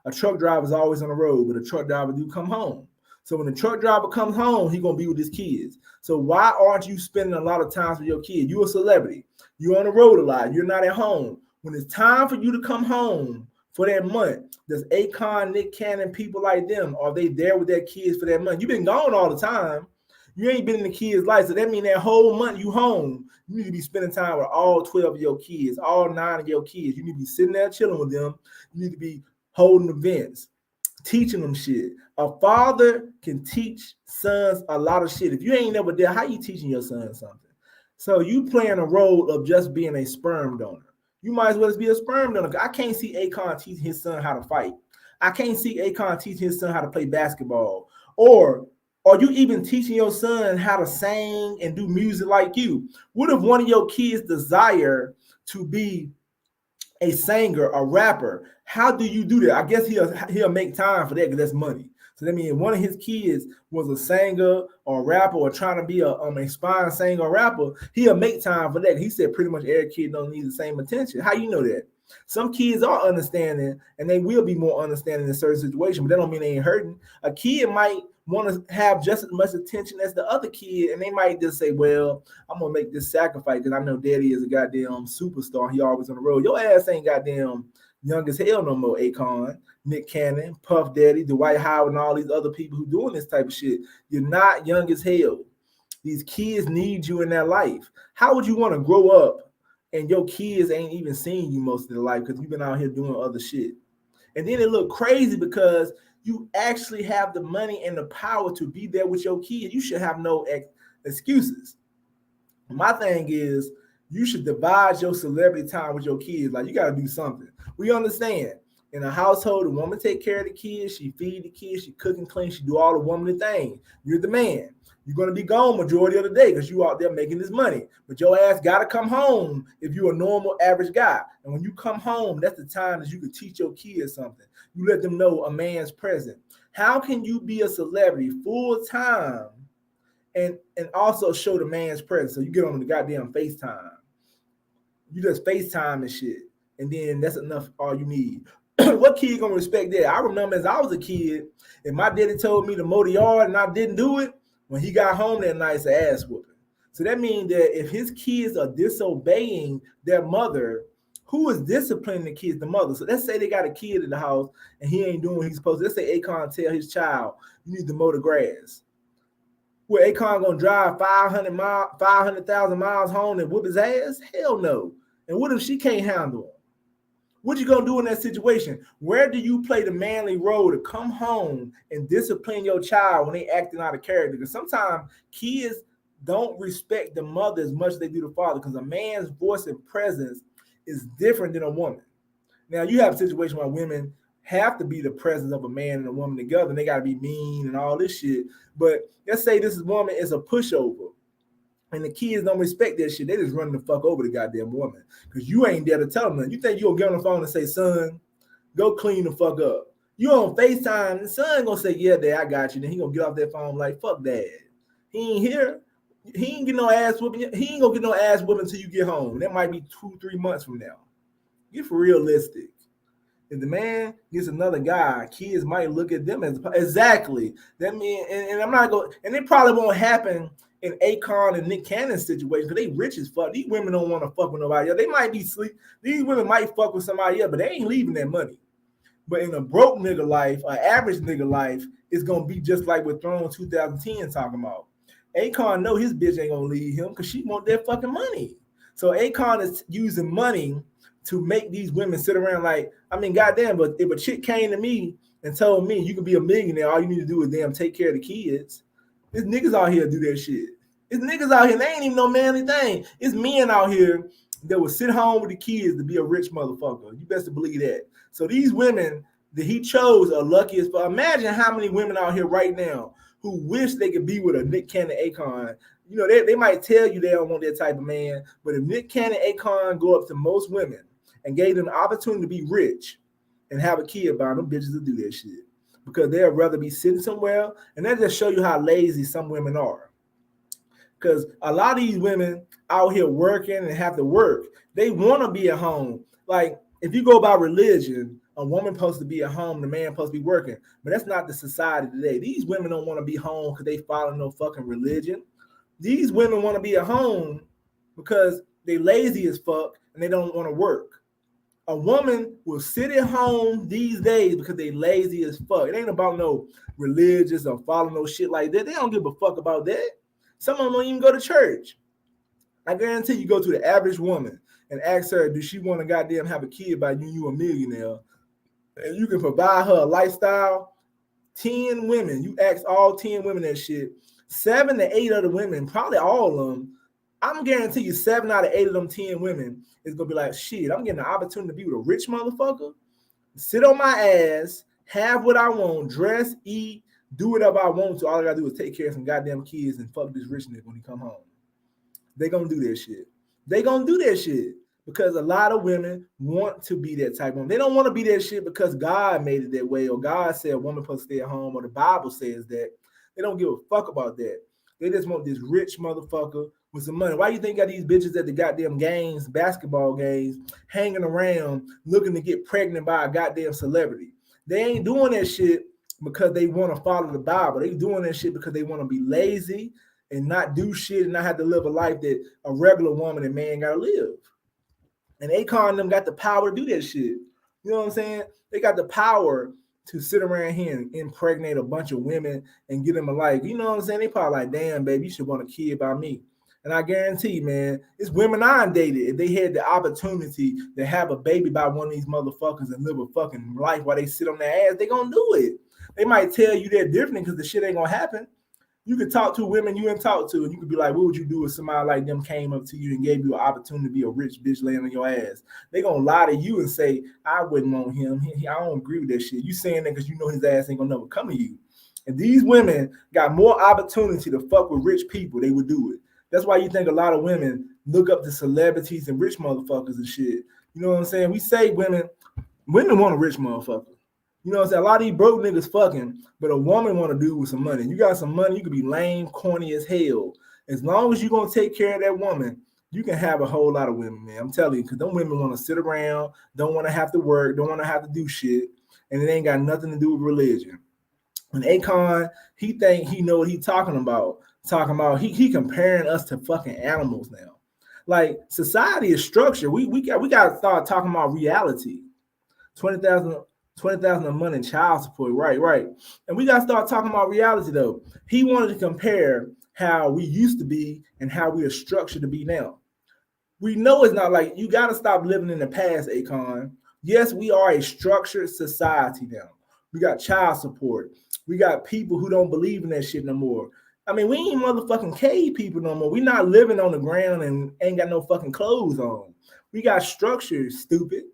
A truck driver is always on the road, but a truck driver do come home. So when the truck driver comes home, he gonna be with his kids. So why aren't you spending a lot of time with your kids? You're a celebrity. You're on the road a lot. You're not at home. When it's time for you to come home for that month, does Akon, Nick Cannon, people like them, are they there with their kids for that month? You've been gone all the time. You ain't been in the kids' life, so that means that whole month you home, you need to be spending time with all 12 of your kids, all 9 of your kids. You need to be sitting there chilling with them. You need to be holding events, teaching them shit. A father can teach sons a lot of shit. If you ain't never there, how you teaching your son something? So you playing a role of just being a sperm donor. You might as well just be a sperm donor. I can't see Akon teaching his son how to fight. I can't see Akon teaching his son how to play basketball. Or are you even teaching your son how to sing and do music like you? What if one of your kids desire to be a singer, a rapper? How do you do that? I guess he'll make time for that because that's money. So that means one of his kids was a singer or a rapper or trying to be a aspiring singer or rapper, he'll make time for that. He said pretty much every kid don't need the same attention. How you know that? Some kids are understanding and they will be more understanding in certain situations, but that don't mean they ain't hurting. A kid might want to have just as much attention as the other kid, and they might just say, well, I'm going to make this sacrifice because I know daddy is a goddamn superstar. He always on the road. Your ass ain't goddamn young as hell no more, Akon, Nick Cannon, Puff Daddy, Dwight Howard, and all these other people who doing this type of shit. You're not young as hell. These kids need you in their life. How would you want to grow up and your kids ain't even seen you most of their life because you've been out here doing other shit? And then it look crazy because you actually have the money and the power to be there with your kids. You should have no excuses. My thing is, you should divide your celebrity time with your kids. Like, you got to do something. We understand. In a household, the woman take care of the kids. She feed the kids. She cook and clean. She do all the womanly things. You're the man. You're going to be gone majority of the day because you out there making this money. But your ass got to come home if you're a normal, average guy. And when you come home, that's the time that you can teach your kids something. You let them know a man's present. How can you be a celebrity full time and also show the man's presence? So you get on the goddamn FaceTime. You just FaceTime and shit. And then that's enough, all you need. What kid gonna respect that? I remember as I was a kid, and my daddy told me to mow the yard and I didn't do it, when he got home that night, it's an ass whooping. So that means that if his kids are disobeying their mother, who is disciplining the kids? The mother. So let's say they got a kid in the house and he ain't doing what he's supposed to. Let's say Akon tell his child, you need to mow the grass. Well, Akon gonna drive 500,000 miles home and whoop his ass? Hell no. And what if she can't handle him? What you gonna do in that situation? Where do you play the manly role to come home and discipline your child when they acting out of character? Because sometimes kids don't respect the mother as much as they do the father, because a man's voice and presence is different than a woman. Now, you have a situation where women have to be the presence of a man and a woman together, and they got to be mean and all this shit. But let's say this woman is a pushover, and the kids don't respect that shit. They just run the fuck over the goddamn woman because you ain't there to tell them nothing. You think you'll get on the phone and say, son, go clean the fuck up. You on FaceTime, and son gonna say, yeah, dad, I got you. Then he gonna get off that phone like, fuck dad. He ain't here. He ain't get no ass whooping. He ain't gonna get no ass whooping until you get home. That might be 2-3 months from now. Get for realistic. If the man gets another guy, kids might look at them as exactly. That mean, and I'm not going, and it probably won't happen in Akon and Nick Cannon's situation because they rich as fuck. These women don't want to fuck with nobody else. They might be sleep. These women might fuck with somebody else, but they ain't leaving that money. But in a broke nigga life, an average nigga life, it's gonna be just like what Throne 2010 talking about. Akon know his bitch ain't gonna leave him because she want that fucking money. So Akon is using money to make these women sit around like, I mean, goddamn, but if a chick came to me and told me you can be a millionaire, all you need to do is damn take care of the kids. There's niggas out here do that shit. It's niggas out here, they ain't even no manly thing. It's men out here that will sit home with the kids to be a rich motherfucker. You best to believe that. So these women that he chose are lucky as fuck. Imagine how many women out here right now who wish they could be with a Nick Cannon Akon. You know, they might tell you they don't want that type of man, but if Nick Cannon Akon go up to most women and gave them the opportunity to be rich and have a kid by them, bitches will do that shit. Because they'd rather be sitting somewhere, and that just show you how lazy some women are. Because a lot of these women out here working and have to work, they want to be at home. Like, if you go by religion, a woman supposed to be at home, the man supposed to be working. But that's not the society today. These women don't want to be home because they follow no fucking religion. These women want to be at home because they lazy as fuck and they don't want to work. A woman will sit at home these days because they lazy as fuck. It ain't about no religious or follow no shit like that. They don't give a fuck about that. Some of them don't even go to church. I guarantee you go to the average woman and ask her, does she want to goddamn have a kid by you a millionaire? And you can provide her a lifestyle. 10 women, you ask all 10 women that shit. 7 to 8 of the women, probably all of them, I'm guarantee you 7 out of 8 of them 10 women is gonna be like, shit, I'm getting the opportunity to be with a rich motherfucker, sit on my ass, have what I want, dress, eat, do whatever I want to. All I gotta do is take care of some goddamn kids and fuck this rich nigga when he come home. They gonna do that shit. They gonna do that shit because a lot of women want to be that type of woman. They don't want to be that shit because God made it that way, or God said a woman supposed to stay at home, or the Bible says that. They don't give a fuck about that. They just want this rich motherfucker with some money. Why you think got these bitches at the goddamn games, basketball games, hanging around looking to get pregnant by a goddamn celebrity? They ain't doing that shit because they want to follow the Bible. They doing that shit because they want to be lazy and not do shit and not have to live a life that a regular woman and man gotta live. And Akon and them got the power to do that shit. You know what I'm saying? They got the power to sit around here and impregnate a bunch of women and get them a life. You know what I'm saying? They probably like, damn, baby, you should want a kid by me. And I guarantee, man, it's women I dated. If they had the opportunity to have a baby by one of these motherfuckers and live a fucking life while they sit on their ass, they gonna do it. They might tell you they're different because the shit ain't gonna happen. You could talk to women you ain't talk to, and you could be like, what would you do if somebody like them came up to you and gave you an opportunity to be a rich bitch laying on your ass? They gonna lie to you and say, I wouldn't want him. I don't agree with that shit. You saying that because you know his ass ain't gonna never come to you. And these women got more opportunity to fuck with rich people, they would do it. That's why you think a lot of women look up to celebrities and rich motherfuckers and shit. You know what I'm saying? We say women want a rich motherfucker. You know what I'm saying? A lot of these broke niggas fucking, but a woman want to do with some money. You got some money, you could be lame, corny as hell. As long as you're going to take care of that woman, you can have a whole lot of women, man. I'm telling you, because them women want to sit around, don't want to have to work, don't want to have to do shit, and it ain't got nothing to do with religion. And Akon, he think he know what he talking about. He comparing us to fucking animals now. Like, society is structured. We got to start talking about reality. 20,000 a month in child support, right. And we got to start talking about reality, though. He wanted to compare how we used to be and how we are structured to be now. We know it's not like, you got to stop living in the past, Akon. Yes, we are a structured society now. We got child support. We got people who don't believe in that shit no more. I mean, we ain't motherfucking cave people no more. We not living on the ground and ain't got no fucking clothes on. We got structure, stupid.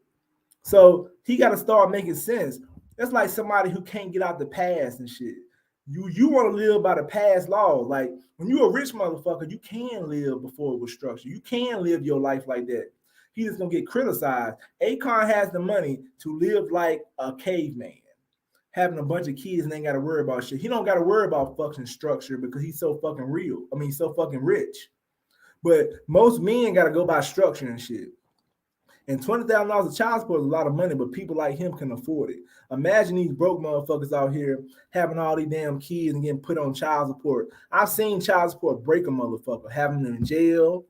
So he got to start making sense. That's like somebody who can't get out the past and shit. You want to live by the past laws. Like, when you're a rich motherfucker, you can live before it was structured. You can live your life like that. He just gonna get criticized. Akon has the money to live like a caveman, having a bunch of kids and ain't got to worry about shit. He don't got to worry about fucking structure because he's so fucking real. I mean, he's so fucking rich. But most men got to go by structure and shit. And $20,000 of child support is a lot of money, but people like him can afford it. Imagine these broke motherfuckers out here having all these damn kids and getting put on child support. I've seen child support break a motherfucker, having them in jail,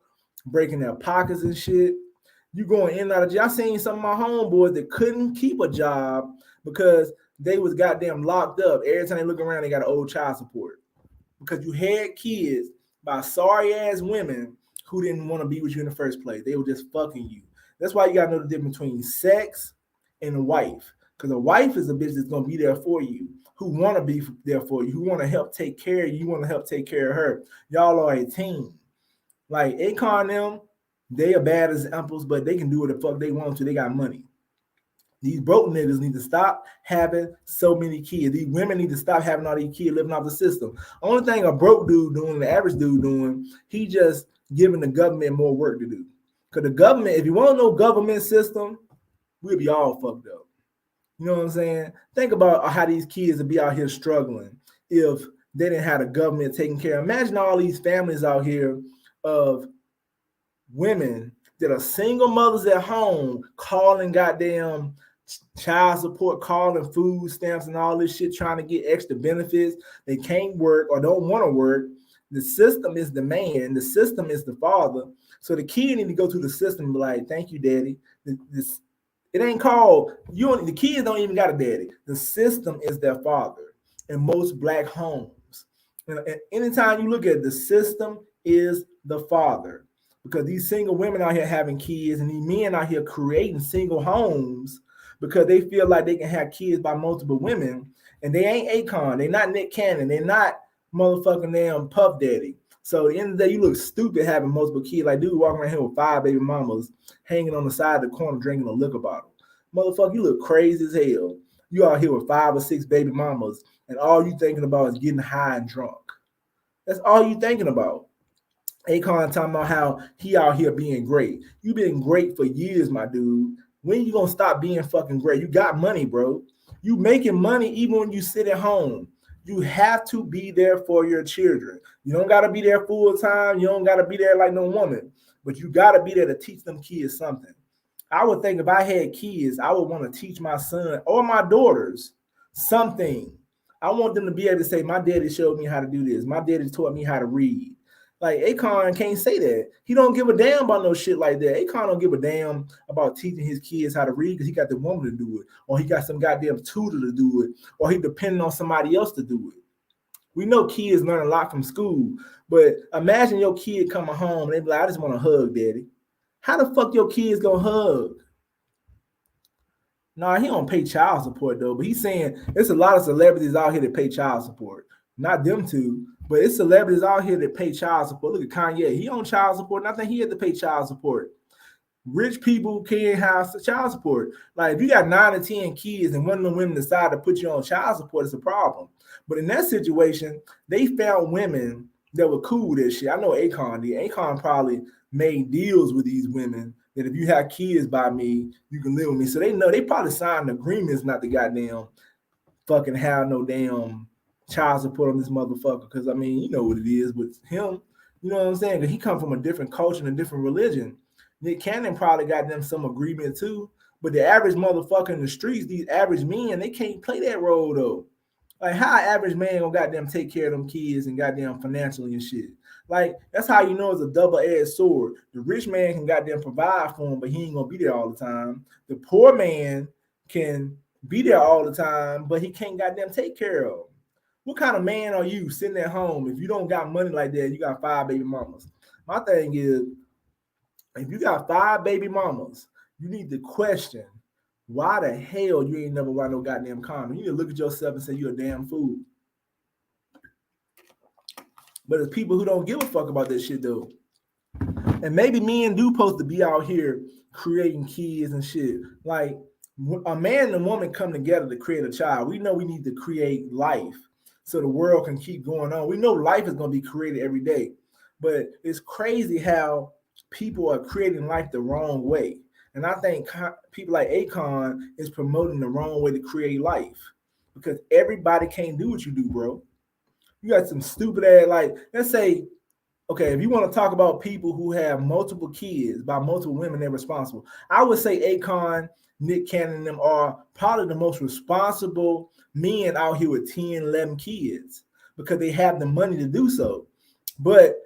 breaking their pockets and shit. You going in and out of jail. I seen some of my homeboys that couldn't keep a job because they was goddamn locked up. Every time they look around, they got an old child support. Because you had kids by sorry ass women who didn't want to be with you in the first place. They were just fucking you. That's why you gotta know the difference between sex and a wife. Because a wife is a bitch that's gonna be there for you, who want to be there for you, who want to help take care of you, want to help take care of her. Y'all are a team. Like Akon them, they are bad examples, but they can do what the fuck they want to. They got money. These broke niggas need to stop having so many kids. These women need to stop having all these kids living off the system. Only thing a broke dude doing, the average dude doing, he just giving the government more work to do. Because the government, if you want to know government system, we'll be all fucked up. You know what I'm saying? Think about how these kids would be out here struggling if they didn't have the government taking care. Imagine all these families out here of women that are single mothers at home calling goddamn child support, calling food stamps and all this shit, trying to get extra benefits. They can't work or don't want to work. The system is the man. The system is the father. So the kid need to go to the system and be like, thank you, daddy. It ain't called, the kids don't even got a daddy. The system is their father in most black homes. And anytime you look at it, the system is the father. Because these single women out here having kids and these men out here creating single homes because they feel like they can have kids by multiple women, and they ain't Akon, they not Nick Cannon, they're not motherfucking damn Puff Daddy. So at the end of the day, you look stupid having multiple kids. Like dude walking around here with 5 baby mamas hanging on the side of the corner drinking a liquor bottle. Motherfucker, you look crazy as hell. You out here with 5 or 6 baby mamas, and all you thinking about is getting high and drunk. That's all you thinking about. Akon talking about how he out here being great. You been great for years, my dude. When you gonna stop being fucking great? You got money, bro. You making money even when you sit at home. You have to be there for your children. You don't gotta be there full time. You don't gotta be there like no woman, but you gotta be there to teach them kids something. I would think if I had kids, I would want to teach my son or my daughters something. I want them to be able to say, my daddy showed me how to do this. My daddy taught me how to read. Like Akon can't say that. He don't give a damn about no shit like that. Akon don't give a damn about teaching his kids how to read because he got the woman to do it, or he got some goddamn tutor to do it, or he depending on somebody else to do it. We know kids learn a lot from school, but imagine your kid coming home and they be like, I just want to hug, daddy. How the fuck your kids gonna hug? Nah, he don't pay child support though, but he's saying there's a lot of celebrities out here that pay child support. Not them two, but it's celebrities out here that pay child support. Look at Kanye. He on child support, and I think he had to pay child support. Rich people can't have child support. Like if you got 9 or 10 kids and one of them women decide to put you on child support, it's a problem. But in that situation, they found women that were cool with that shit. I know Akon did. Akon probably made deals with these women that if you have kids by me, you can live with me. So they know they probably signed agreements not to goddamn fucking have no damn child support on this motherfucker. Because I mean, you know what it is with him. You know what I'm saying? Because he come from a different culture and a different religion. Nick Cannon probably got them some agreement too. But the average motherfucker in the streets, these average men, they can't play that role though. Like how an average man gonna goddamn take care of them kids and goddamn financially and shit. Like that's how you know it's a double-edged sword. The rich man can goddamn provide for him, but he ain't gonna be there all the time. The poor man can be there all the time, but he can't goddamn take care of him. What kind of man are you sitting at home if you don't got money like that? You got 5 baby mamas. My thing is, if you got 5 baby mamas, you need to question why the hell you ain't never wear no goddamn condom. You need to look at yourself and say you're a damn fool. But it's people who don't give a fuck about this shit though. And maybe men do supposed to be out here creating kids and shit. Like a man and a woman come together to create a child. We know we need to create life so the world can keep going on. We know life is going to be created every day. But it's crazy how people are creating life the wrong way. And I think people like Akon is promoting the wrong way to create life because everybody can't do what you do, bro. You got some stupid ass, like, let's say, okay, if you want to talk about people who have multiple kids by multiple women, they're responsible. I would say Akon, Nick Cannon, and them are probably the most responsible men out here with 10, 11 kids because they have the money to do so. But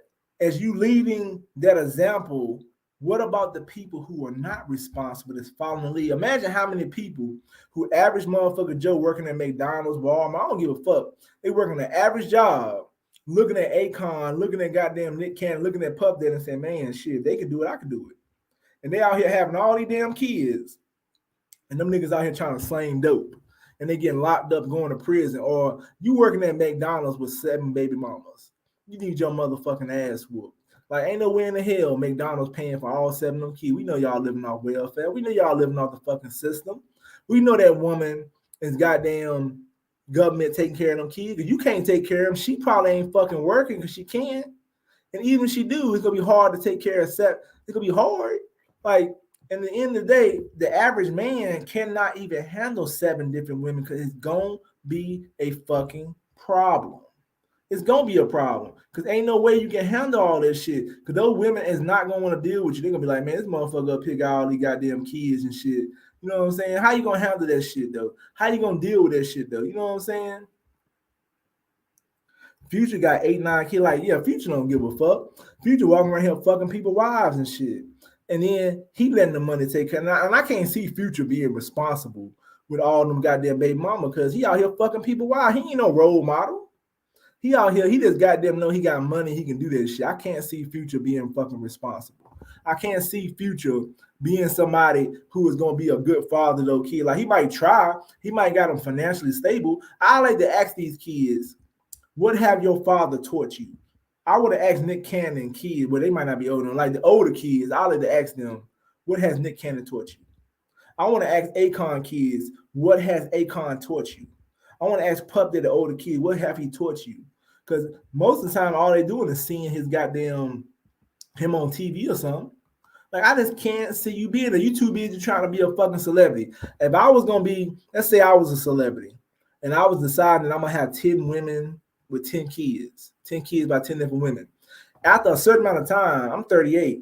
as you leading that example What about the people who are not responsible that's following the lead? Imagine how many people who average motherfucker Joe working at McDonald's, Walmart, I don't give a fuck. They working an average job, looking at Akon, looking at goddamn Nick Cannon, looking at Puff Daddy and saying, man, shit, if they can do it, I can do it. And they out here having all these damn kids. And them niggas out here trying to slang dope. And they getting locked up, going to prison. Or you working at McDonald's with 7 baby mamas. You need your motherfucking ass whooped. Like, ain't no way in the hell McDonald's paying for all 7 of them kids. We know y'all living off welfare. We know y'all living off the fucking system. We know that woman is goddamn government taking care of them kids. If you can't take care of them, she probably ain't fucking working because she can't. And even if she do, it's going to be hard to take care of 7. It's going to be hard. Like, at the end of the day, the average man cannot even handle 7 different women because it's going to be a fucking problem. It's going to be a problem because ain't no way you can handle all this shit because those women is not going to want to deal with you. They're going to be like, man, this motherfucker up here got all these goddamn kids and shit. You know what I'm saying? How you going to handle that shit, though? How you going to deal with that shit, though? You know what I'm saying? Future got 8, 9 kids. Like, yeah, Future don't give a fuck. Future walking around here fucking people wives and shit. And then he letting the money take care. And I can't see Future being responsible with all them goddamn baby mama because he out here fucking people wives. He ain't no role model. He out here, he just goddamn know he got money, he can do that shit. I can't see Future being fucking responsible. I can't see Future being somebody who is going to be a good father to those kids. Like, he might try. He might got them financially stable. I like to ask these kids, what have your father taught you? I would have asked Nick Cannon kids, well, they might not be old enough. Like the older kids, I like to ask them, what has Nick Cannon taught you? I want to ask Akon kids, what has Akon taught you? I want to ask Pup Daddy, the older kid, what have he taught you? Because most of the time, all they doing is seeing his goddamn him on TV or something. Like, I just can't see you being there. You too busy trying to be a fucking celebrity. If I was gonna be, let's say I was a celebrity, and I was deciding that I'm gonna have 10 women with 10 kids by 10 different women. After a certain amount of time, I'm 38,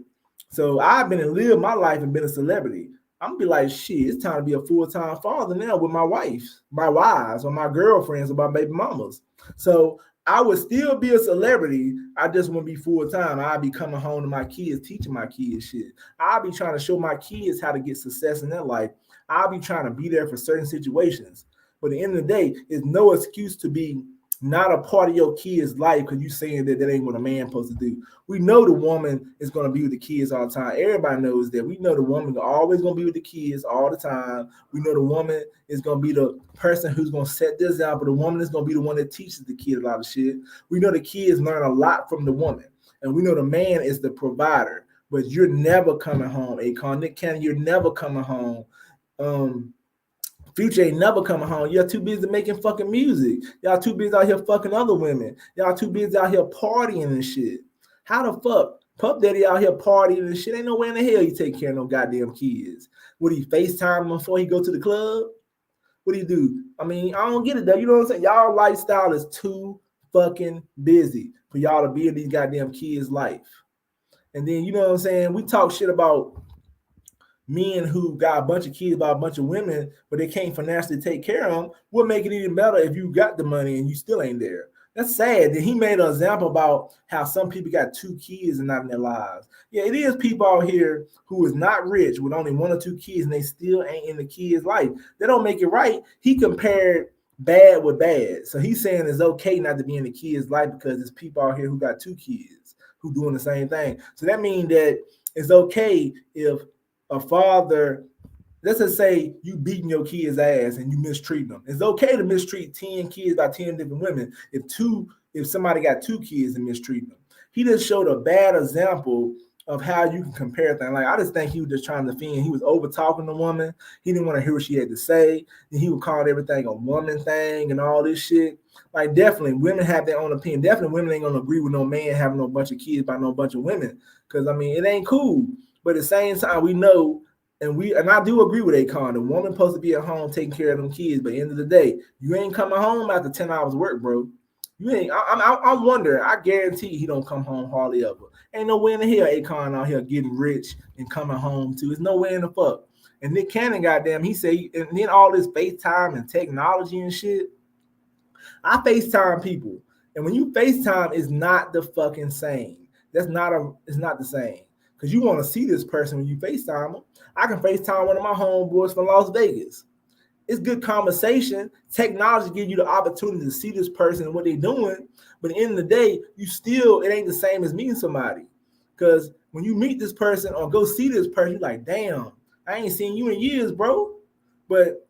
so I've been and lived my life and been a celebrity. I'm gonna be like, shit, it's time to be a full-time father now with my wives, or my girlfriends, or my baby mamas. So I would still be a celebrity. I just wouldn't be full-time. I'd be coming home to my kids, teaching my kids shit. I'll be trying to show my kids how to get success in their life. I'll be trying to be there for certain situations. But at the end of the day, it's no excuse to be not a part of your kid's life because you saying that ain't what a man supposed to do. We know the woman is going to be with the kids all the time. Everybody knows that. We know the woman is always going to be with the kids all the time. We know the woman is going to be the person who's going to set this out, but the woman is going to be the one that teaches the kid a lot of shit. We know the kids learn a lot from the woman, and we know the man is the provider. But you're never coming home, Akon. Nick Cannon, you're never coming home. Future ain't never coming home. Y'all too busy making fucking music. Y'all too busy out here fucking other women. Y'all too busy out here partying and shit. How the fuck Pup Daddy out here partying and shit? Ain't no way in the hell you take care of no goddamn kids. Would he FaceTime them before he go to the club? What do you do? I mean, I don't get it though. You know what I'm saying? Y'all lifestyle is too fucking busy for y'all to be in these goddamn kids' life. And then, you know what I'm saying? We talk shit about men who got a bunch of kids by a bunch of women, but they can't financially take care of them. What make it even better if you got the money and you still ain't there? That's sad. That he made an example about how some people got 2 kids and not in their lives. Yeah, it is people out here who is not rich with only 1 or 2 kids and they still ain't in the kid's life. They don't make it right. He compared bad with bad. So he's saying it's okay not to be in the kid's life because there's people out here who got 2 kids who doing the same thing. So that means that it's okay if a father, let's just say you beating your kid's ass and you mistreat them. It's okay to mistreat 10 kids by 10 different women if somebody got 2 kids and mistreat them. He just showed a bad example of how you can compare things. Like, I just think he was just trying to defend. He was over talking the woman. He didn't want to hear what she had to say. And he would call everything a woman thing and all this shit. Like, definitely, women have their own opinion. Definitely, women ain't going to agree with no man having no bunch of kids by no bunch of women. Because, I mean, it ain't cool. But at the same time, we know, and I do agree with Akon, the woman supposed to be at home taking care of them kids. But at the end of the day, you ain't coming home after 10 hours work, bro. You ain't. I'm wondering. I guarantee he don't come home hardly ever. Ain't no way in the hell Akon out here getting rich and coming home too. There's no way in the fuck. And Nick Cannon, goddamn, he said, and then all this FaceTime and technology and shit. I FaceTime people, and when you FaceTime, it's not the fucking same. It's not the same. because you want to see this person when you FaceTime them. I can FaceTime one of my homeboys from Las Vegas. It's good conversation. Technology gives you the opportunity to see this person and what they're doing. But at the end of the day, it ain't the same as meeting somebody. Because when you meet this person or go see this person, you're like, damn, I ain't seen you in years, bro. But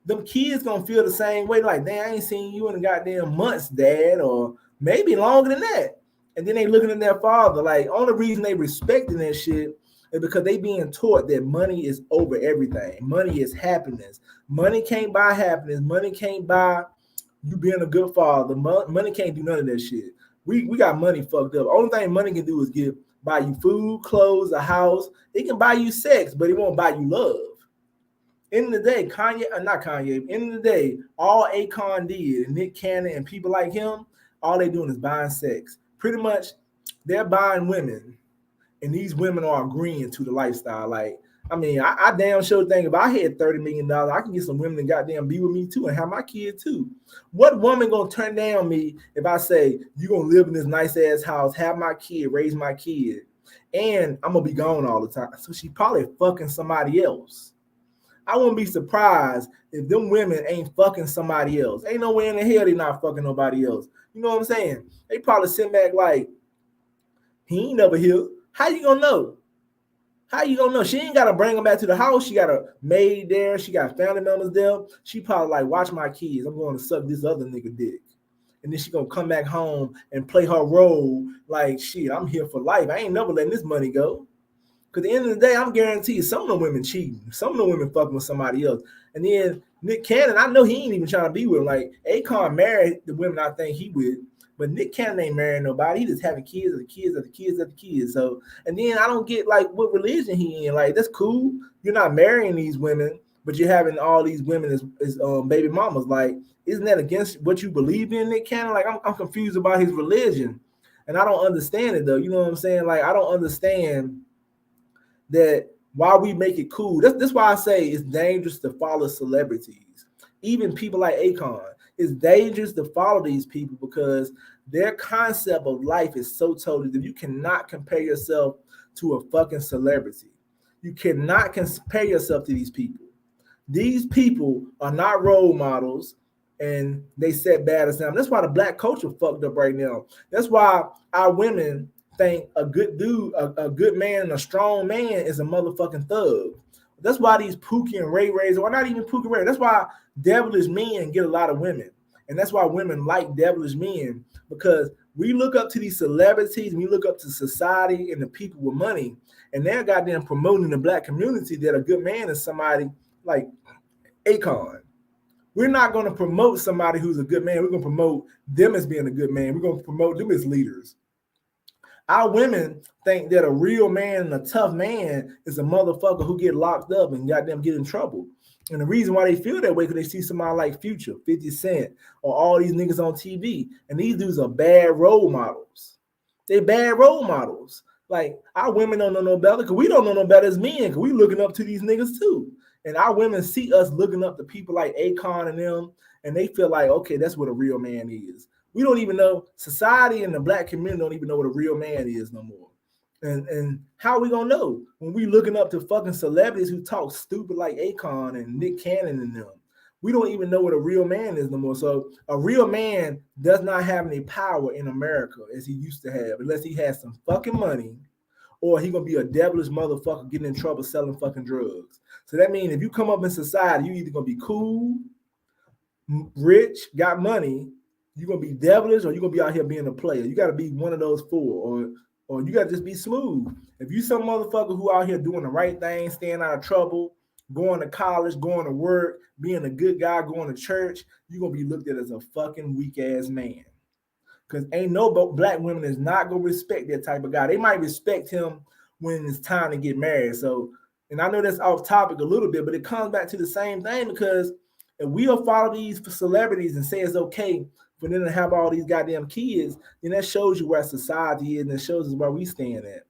them kids gonna feel the same way, like, damn, I ain't seen you in goddamn months, dad, or maybe longer than that. And then they looking at their father. Like, only reason they respecting that shit is because they being taught that money is over everything. Money is happiness. Money can't buy happiness. Money can't buy you being a good father. Money can't do none of that shit. We got money fucked up. Only thing money can do is buy you food, clothes, a house. It can buy you sex, but it won't buy you love. End of the day, end of the day, all Akon did, and Nick Cannon and people like him, all they doing is buying sex. Pretty much, they're buying women, and these women are agreeing to the lifestyle. Like, I mean, I damn sure think if I had $30 million, I can get some women to goddamn be with me too and have my kid too. What woman gonna turn down me if I say, you gonna live in this nice ass house, have my kid, raise my kid, and I'm gonna be gone all the time? So she probably fucking somebody else. I wouldn't be surprised if them women ain't fucking somebody else. Ain't no way in the hell they not fucking nobody else. You know what I'm saying? They probably sit back like, he ain't never here. How you gonna know? How you gonna know? She ain't gotta bring them back to the house. She got a maid there. She got family members there. She probably like, watch my kids. I'm going to suck this other nigga dick. And then she gonna come back home and play her role like, shit, I'm here for life. I ain't never letting this money go. Because at the end of the day, I'm guaranteed some of the women cheating. Some of the women fucking with somebody else. And then Nick Cannon, I know he ain't even trying to be with him. Like, Akon married the women I think he with. But Nick Cannon ain't marrying nobody. He just having kids after kids after kids after kids. So, and then I don't get like what religion he in. Like, that's cool. You're not marrying these women, but you're having all these women as baby mamas. Like, isn't that against what you believe in, Nick Cannon? Like, I'm confused about his religion. And I don't understand it though. You know what I'm saying? Like, I don't understand that why we make it cool. That's why I say it's dangerous to follow celebrities. Even people like Akon. It's dangerous to follow these people because their concept of life is so totally different. You cannot compare yourself to a fucking celebrity. You cannot compare yourself to these people. These people are not role models and they set bad examples. That's why the black culture fucked up right now. That's why our women think a good dude, a good man, and a strong man is a motherfucking thug. That's why these Pookie and Ray Rays, or not even Pookie Ray, that's why devilish men get a lot of women. And that's why women like devilish men, because we look up to these celebrities and we look up to society and the people with money, and they're goddamn promoting the black community that a good man is somebody like Akon. We're not going to promote somebody who's a good man. We're going to promote them as being a good man. We're going to promote them as leaders. Our women think that a real man and a tough man is a motherfucker who get locked up and goddamn get in trouble. And the reason why they feel that way because they see somebody like Future, 50 Cent, or all these niggas on TV. And these dudes are bad role models. They're bad role models. Like, our women don't know no better because we don't know no better as men because we looking up to these niggas too. And our women see us looking up to people like Akon and them, and they feel like, okay, that's what a real man is. We don't even know, society and the black community don't even know what a real man is no more. And how are we gonna know when we looking up to fucking celebrities who talk stupid like Akon and Nick Cannon and them? We don't even know what a real man is no more. So a real man does not have any power in America as he used to have, unless he has some fucking money, or he gonna be a devilish motherfucker getting in trouble selling fucking drugs. So that means if you come up in society, you either gonna be cool, rich, got money, you're gonna be devilish, or you're gonna be out here being a player. You gotta be one of those four, or you gotta just be smooth. If you some motherfucker who out here doing the right thing, staying out of trouble, going to college, going to work, being a good guy, going to church, you're gonna be looked at as a fucking weak ass man. Because ain't no black women is not gonna respect that type of guy. They might respect him when it's time to get married. So, and I know that's off topic a little bit, but it comes back to the same thing, because if we'll follow these celebrities and say it's okay for them to have all these goddamn kids, then that shows you where society is, and it shows us where we stand at.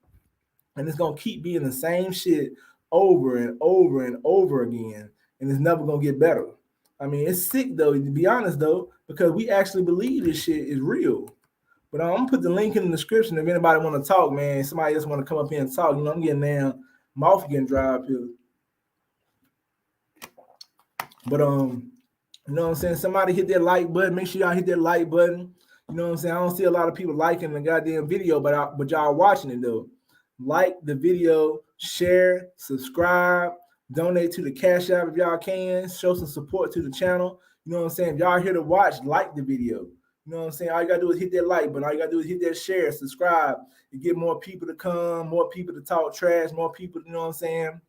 And it's gonna keep being the same shit over and over and over again, and it's never gonna get better. I mean, it's sick though, to be honest though, because we actually believe this shit is real. But I'm gonna put the link in the description if anybody want to talk, man. Somebody else want to come up here and talk. I'm getting down, mouth getting dry up here. But you know what I'm saying? Somebody hit that like button. Make sure y'all hit that like button. You know what I'm saying? I don't see a lot of people liking the goddamn video, but y'all watching it though. Like the video, share, subscribe, donate to the Cash App if y'all can. Show some support to the channel. You know what I'm saying? If y'all here to watch, like the video. You know what I'm saying? All you gotta do is hit that like button. All you gotta do is hit that share, subscribe, and get more people to come, more people to talk trash, more people, you know what I'm saying?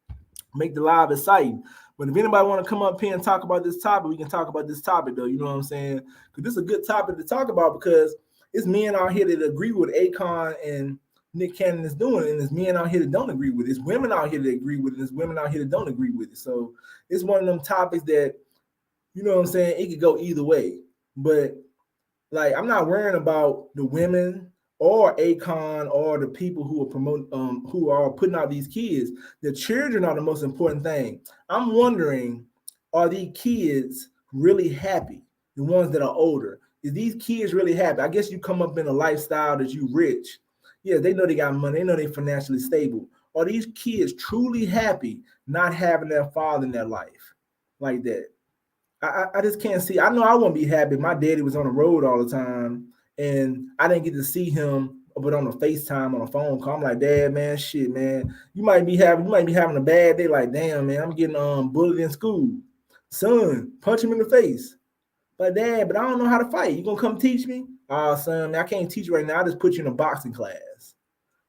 Make the live exciting. But if anybody want to come up here and talk about this topic, we can talk about this topic though. You know what I'm saying? Because this is a good topic to talk about because it's men out here that agree with Akon and Nick Cannon is doing, and there's men out here that don't agree with it. There's women out here that agree with it, and there's women out here that don't agree with it. So it's one of them topics that, you know what I'm saying, it could go either way. But like, I'm not worrying about the women or Akon or the people who are promoting, who are putting out these kids. The children are the most important thing. I'm wondering, are these kids really happy? The ones that are older, is these kids really happy? I guess you come up in a lifestyle that you rich. Yeah, they know they got money. They know they're financially stable. Are these kids truly happy not having their father in their life like that? I just can't see. I know I wouldn't be happy. My daddy was on the road all the time, and I didn't get to see him, but on a FaceTime, on a phone call. I'm like, Dad, man, shit, man. You might be having a bad day. Like, damn, man, I'm getting bullied in school. Son, punch him in the face. But Dad, but I don't know how to fight. You gonna come teach me? Oh, son, man, I can't teach you right now. I just put you in a boxing class.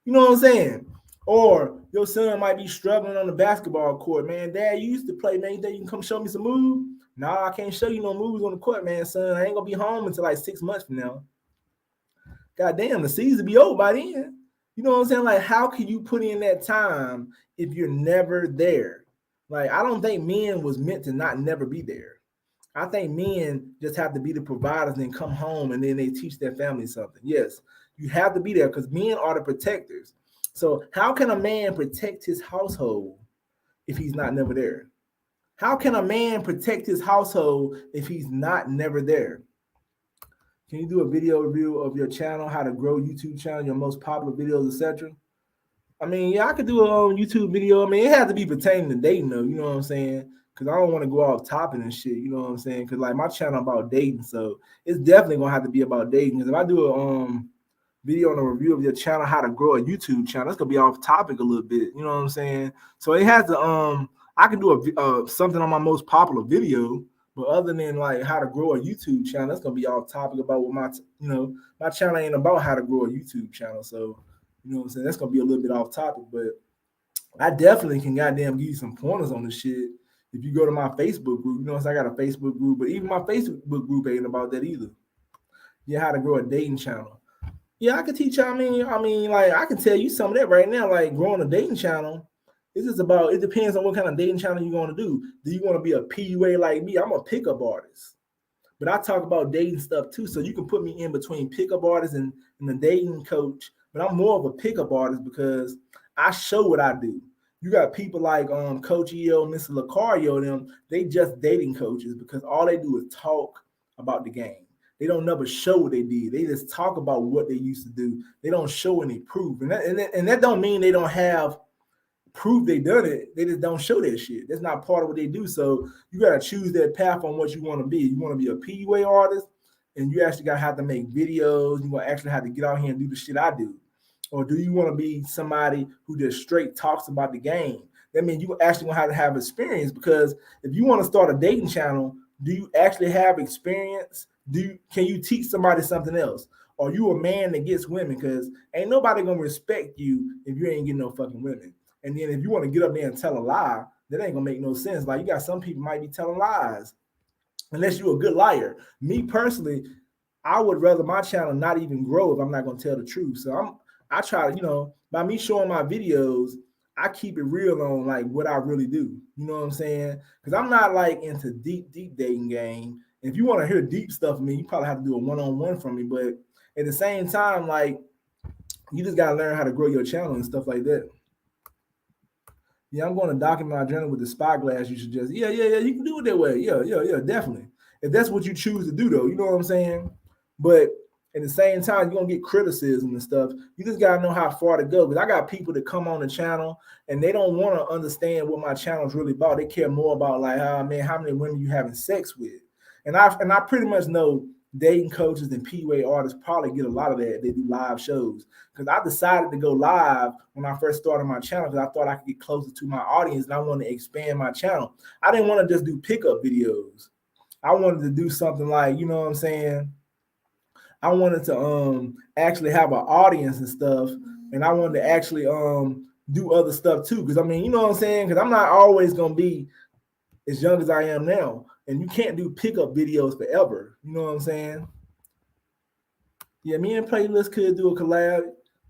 You know what I'm saying? Or your son might be struggling on the basketball court, man. Dad, you used to play, man. You think you can come show me some moves? Nah, I can't show you no moves on the court, man, son. I ain't gonna be home until like 6 months from now. God damn, the season be over by then. You know what I'm saying? Like, how can you put in that time if you're never there? Like, I don't think men was meant to not never be there. I think men just have to be the providers and come home and then they teach their family something. Yes, you have to be there because men are the protectors. So how can a man protect his household if he's not never there? How can a man protect his household if he's not never there? Can you do a video review of your channel, how to grow YouTube channel, your most popular videos, etc.? I mean, yeah, I could do a YouTube video. I mean, it has to be pertaining to dating, though. You know what I'm saying? Because I don't want to go off topic and shit. You know what I'm saying? Because like my channel about dating, so it's definitely gonna have to be about dating. Because if I do a video on a review of your channel, how to grow a YouTube channel, that's gonna be off topic a little bit. You know what I'm saying? So it has to I can do a something on my most popular video, but other than like how to grow a YouTube channel, that's gonna be off topic about what my channel ain't about how to grow a YouTube channel. So you know what I'm saying? That's gonna be a little bit off topic, but I definitely can goddamn give you some pointers on this shit. If you go to my Facebook group, you know, so I got a Facebook group, but even my Facebook group ain't about that either. Yeah, how to grow a dating channel. Yeah, I can teach you. I mean, like I can tell you some of that right now. Like growing a dating channel, it's just about. It depends on what kind of dating channel you're going to do. Do you want to be a PUA like me? I'm a pickup artist, but I talk about dating stuff too. So you can put me in between pickup artist and the dating coach. But I'm more of a pickup artist because I show what I do. You got people like Coach EO, Mr. Lucario, them. They just dating coaches because all they do is talk about the game. They don't never show what they did. They just talk about what they used to do. They don't show any proof. And that don't mean they don't have proof they done it. They just don't show that shit. That's not part of what they do. So you got to choose that path on what you want to be. You want to be a PUA artist, and you actually got to have to make videos. You want to actually have to get out here and do the shit I do. Or do you want to be somebody who just straight talks about the game? That means you actually want to have experience, because if you want to start a dating channel, do you actually have experience? Can you teach somebody something else? Or you a man that gets women? Because ain't nobody gonna respect you if you ain't getting no fucking women. And then if you want to get up there and tell a lie, that ain't gonna make no sense. Like you got some people might be telling lies, unless you're a good liar. Me personally, I would rather my channel not even grow if I'm not gonna tell the truth. So I try to, by me showing my videos, I keep it real on like what I really do. You know what I'm saying? Because I'm not like into deep dating game. If you want to hear deep stuff from me, you probably have to do a one-on-one from me. But at the same time, like you just gotta learn how to grow your channel and stuff like that. Yeah, I'm going to document my journal with the spyglass. You should just, yeah, you can do it that way. Yeah, definitely. If that's what you choose to do, though, you know what I'm saying? But At the same time, you're gonna get criticism and stuff. You just gotta know how far to go. Because I got people that come on the channel and they don't want to understand what my channel is really about. They care more about like, man, how many women you having sex with. And I pretty much know dating coaches and PUA artists probably get a lot of that. They do live shows. Because I decided to go live when I first started my channel because I thought I could get closer to my audience and I wanted to expand my channel. I didn't want to just do pickup videos. I wanted to do something like, you know what I'm saying? I wanted to actually have an audience and stuff, and I wanted to actually do other stuff too. Because I mean, you know what I'm saying? Because I'm not always gonna be as young as I am now, and you can't do pickup videos forever. You know what I'm saying? Yeah, me and Playlist could do a collab.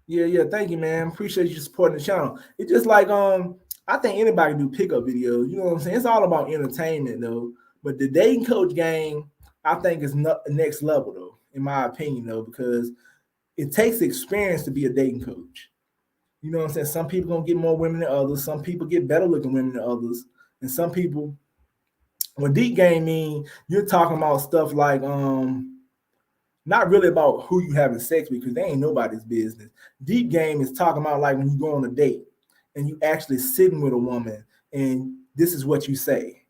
Yeah. Thank you, man. Appreciate you supporting the channel. It's just like I think anybody can do pickup videos. You know what I'm saying? It's all about entertainment though. But the dating coach game, I think is next level though. In my opinion, though, because it takes experience to be a dating coach. You know what I'm saying? Some people gonna get more women than others. Some people get better looking women than others. And some people, what deep game mean, you're talking about stuff like not really about who you having sex with, because they ain't nobody's business. Deep game is talking about like when you go on a date and you actually sitting with a woman and this is what you say.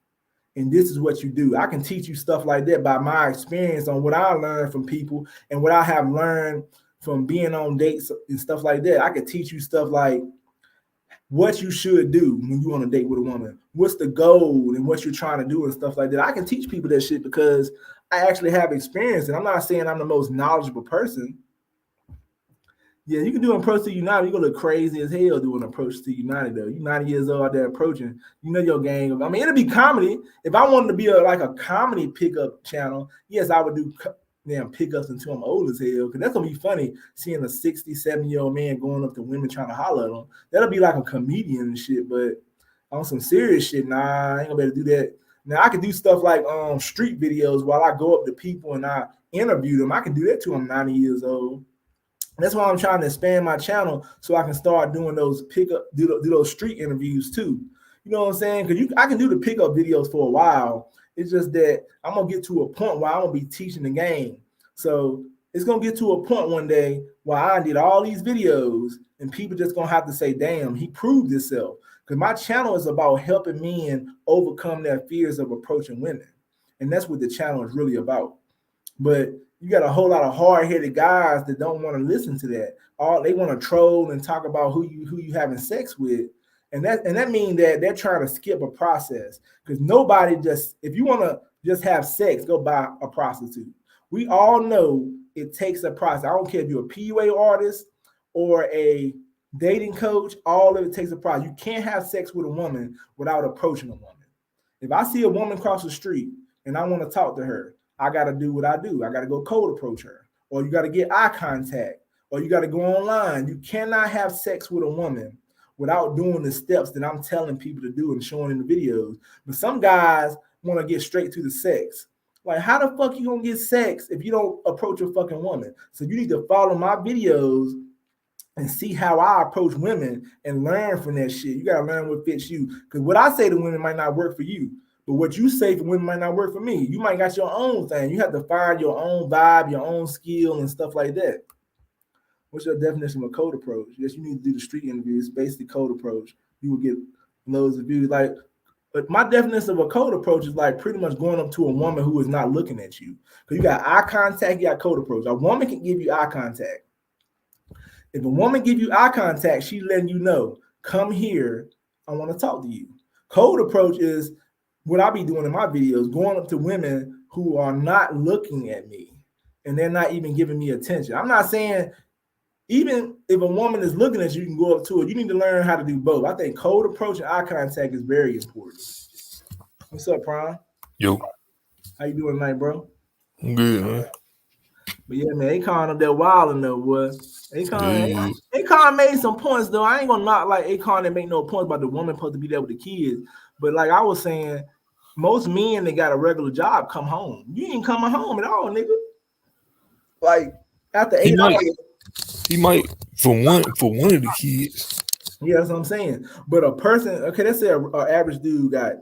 And this is what you do. I can teach you stuff like that by my experience on what I learned from people and what I have learned from being on dates and stuff like that. I can teach you stuff like what you should do when you're on a date with a woman. What's the goal and what you're trying to do and stuff like that. I can teach people that shit because I actually have experience. And I'm not saying I'm the most knowledgeable person. Yeah, you can do an approach to United. You're gonna look crazy as hell doing an approach to United though. You're 90 years old out there approaching. You know your game. I mean, it'll be comedy. If I wanted to be like a comedy pickup channel, yes, I would do damn pickups until I'm old as hell. Because that's gonna be funny seeing a 60, 70-year-old man going up to women trying to holler at them. That'll be like a comedian and shit. But on some serious shit, nah, I ain't gonna be able to do that. Now I can do stuff like street videos while I go up to people and I interview them. I can do that till I'm 90 years old. That's why I'm trying to expand my channel so I can start doing those do those street interviews too. You know what I'm saying? Because I can do the pickup videos for a while. It's just that I'm gonna get to a point where I'm gonna be teaching the game. So it's gonna get to a point one day where I did all these videos and people just gonna have to say, "Damn, he proved himself." Because my channel is about helping men overcome their fears of approaching women, and that's what the channel is really about. But you got a whole lot of hard-headed guys that don't want to listen to that. All they want to troll and talk about who you having sex with, and that means that they're trying to skip a process. Because nobody if you want to just have sex, go buy a prostitute. We all know it takes a process. I don't care if you're a PUA artist or a dating coach. All of it takes a process. You can't have sex with a woman without approaching a woman. If I see a woman cross the street and I want to talk to her, I got to do what I do. I got to go cold approach her, or you got to get eye contact, or you got to go online. You cannot have sex with a woman without doing the steps that I'm telling people to do and showing in the videos. But some guys want to get straight to the sex. Like, how the fuck you gonna get sex if you don't approach a fucking woman? So you need to follow my videos and see how I approach women and learn from that shit. You got to learn what fits you. Because what I say to women might not work for you. But what you say for women might not work for me. You might got your own thing. You have to find your own vibe, your own skill, and stuff like that. What's your definition of a cold approach? Yes, you need to do the street interviews, basically cold approach. You will get loads of views. But my definition of a cold approach is like pretty much going up to a woman who is not looking at you. Because you got eye contact, you got cold approach. A woman can give you eye contact. If a woman give you eye contact, she's letting you know, come here, I want to talk to you. Cold approach is what I be doing in my videos, going up to women who are not looking at me and they're not even giving me attention. I'm not saying even if a woman is looking at you, you can go up to her. You need to learn how to do both. I think cold approach and eye contact is very important. What's up, Prime? Yo. How you doing tonight, bro? I'm good, man. But yeah, man, Akon up there wilding though, boy. Akon made some points though. I ain't gonna knock like Akon that make no points about the woman supposed to be there with the kids. But like I was saying, most men that got a regular job come home. You ain't coming home at all, nigga. Like after 8 hours. He might for one of the kids. Yeah, that's what I'm saying. But a person, okay, let's say an average dude got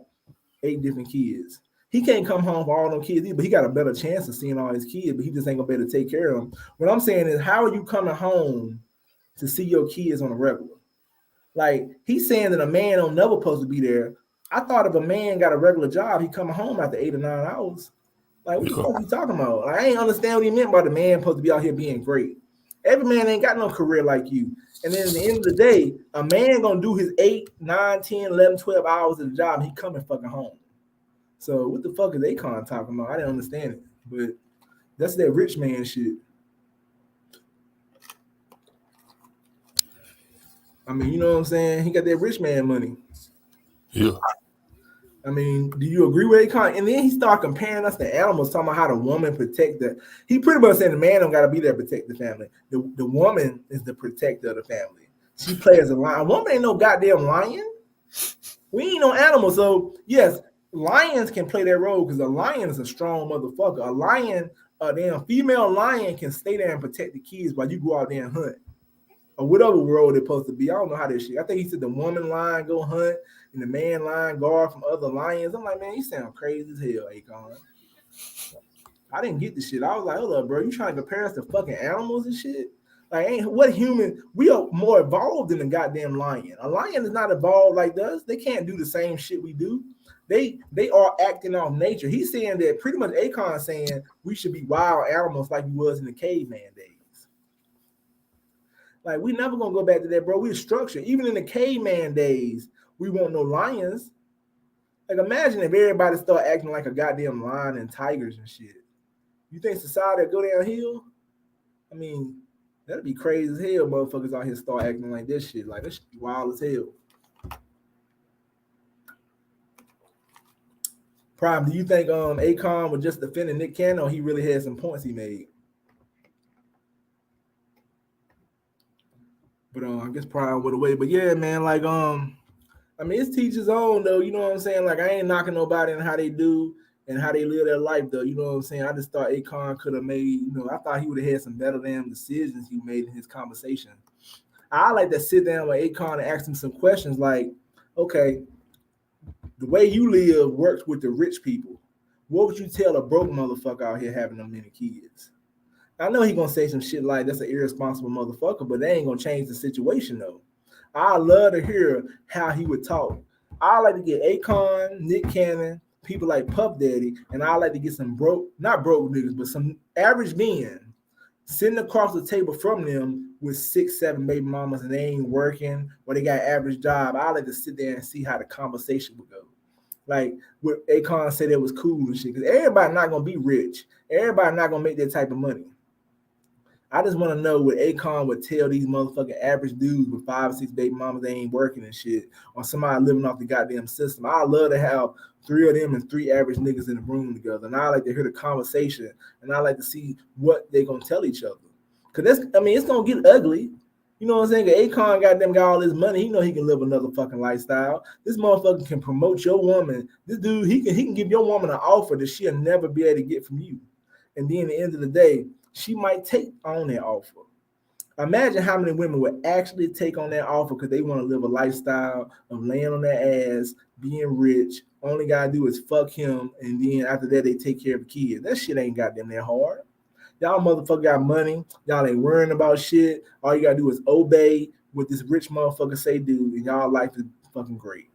8 different kids. He can't come home for all them kids either, but he got a better chance of seeing all his kids, but he just ain't gonna be able to take care of them. What I'm saying is, how are you coming home to see your kids on a regular? Like, he's saying that a man don't never supposed to be there. I thought if a man got a regular job, he coming home after 8 or 9 hours. Like, what the fuck are you talking about? Like, I ain't understand what he meant by the man supposed to be out here being great. Every man ain't got no career like you. And then at the end of the day, a man gonna do his 8, 9, 10, 11, 12 hours of the job, and he coming fucking home. So what the fuck is Akon talking about? I didn't understand it. But that's that rich man shit. I mean, you know what I'm saying? He got that rich man money. Yeah. I mean, do you agree with Akon? And then he started comparing us to animals, talking about how the woman protect the. He pretty much said the man don't got to be there to protect the family. The woman is the protector of the family. She plays a lion. A woman ain't no goddamn lion. We ain't no animal. So yes, lions can play that role because a lion is a strong motherfucker. A lion, a damn female lion can stay there and protect the kids while you go out there and hunt. Or whatever role they're supposed to be. I don't know how this shit. I think he said the woman lion go hunt and the man lion guard from other lions. I'm like, man, you sound crazy as hell, Akon. I didn't get the shit. I was like, hold up, bro. You trying to compare us to fucking animals and shit? Like, ain't what human? We are more evolved than a goddamn lion. A lion is not evolved like us. They can't do the same shit we do. They are acting off nature. He's saying that pretty much Akon saying we should be wild animals like we was in the caveman days. Like, we never gonna go back to that, bro. We're structured. Even in the caveman days, we want no lions. Like, imagine if everybody start acting like a goddamn lion and tigers and shit. You think society will go downhill? I mean, that'd be crazy as hell, motherfuckers out here start acting like this shit. Like, this shit be wild as hell. Prime, do you think Akon was just defending Nick Cannon, or he really had some points he made? But I guess Prime went away. But yeah, man, like I mean, it's teachers own though. You know what I'm saying? Like, I ain't knocking nobody and how they do and how they live their life though. You know what I'm saying? I just thought Akon could have made. I thought he would have had some better damn decisions he made in his conversation. I like to sit down with Akon and ask him some questions like, okay, the way you live works with the rich people. What would you tell a broke motherfucker out here having them many kids? I know he gonna say some shit like that's an irresponsible motherfucker, but they ain't gonna change the situation though. I love to hear how he would talk. I like to get Akon, Nick Cannon, people like Puff Daddy, and I like to get some not broke niggas, but some average men sitting across the table from them with 6, 7 baby mamas and they ain't working or they got an average job. I like to sit there and see how the conversation would go. Like what Akon said it was cool and shit, because everybody not gonna be rich. Everybody not gonna make that type of money. I just want to know what Akon would tell these motherfucking average dudes with 5 or 6 baby mamas they ain't working and shit, or somebody living off the goddamn system. I love to have 3 of them and 3 average niggas in the room together, and I like to hear the conversation, and I like to see what they gonna tell each other. Cause it's gonna get ugly. You know what I'm saying? Akon got all this money. He know he can live another fucking lifestyle. This motherfucker can promote your woman. This dude, he can give your woman an offer that she'll never be able to get from you. And then at the end of the day, she might take on that offer. Imagine how many women would actually take on that offer because they want to live a lifestyle of laying on their ass, being rich. Only gotta do is fuck him, and then after that, they take care of the kids. That shit ain't goddamn that hard. Y'all motherfucker got money. Y'all ain't worrying about shit. All you gotta do is obey what this rich motherfucker say do, and y'all life is fucking great.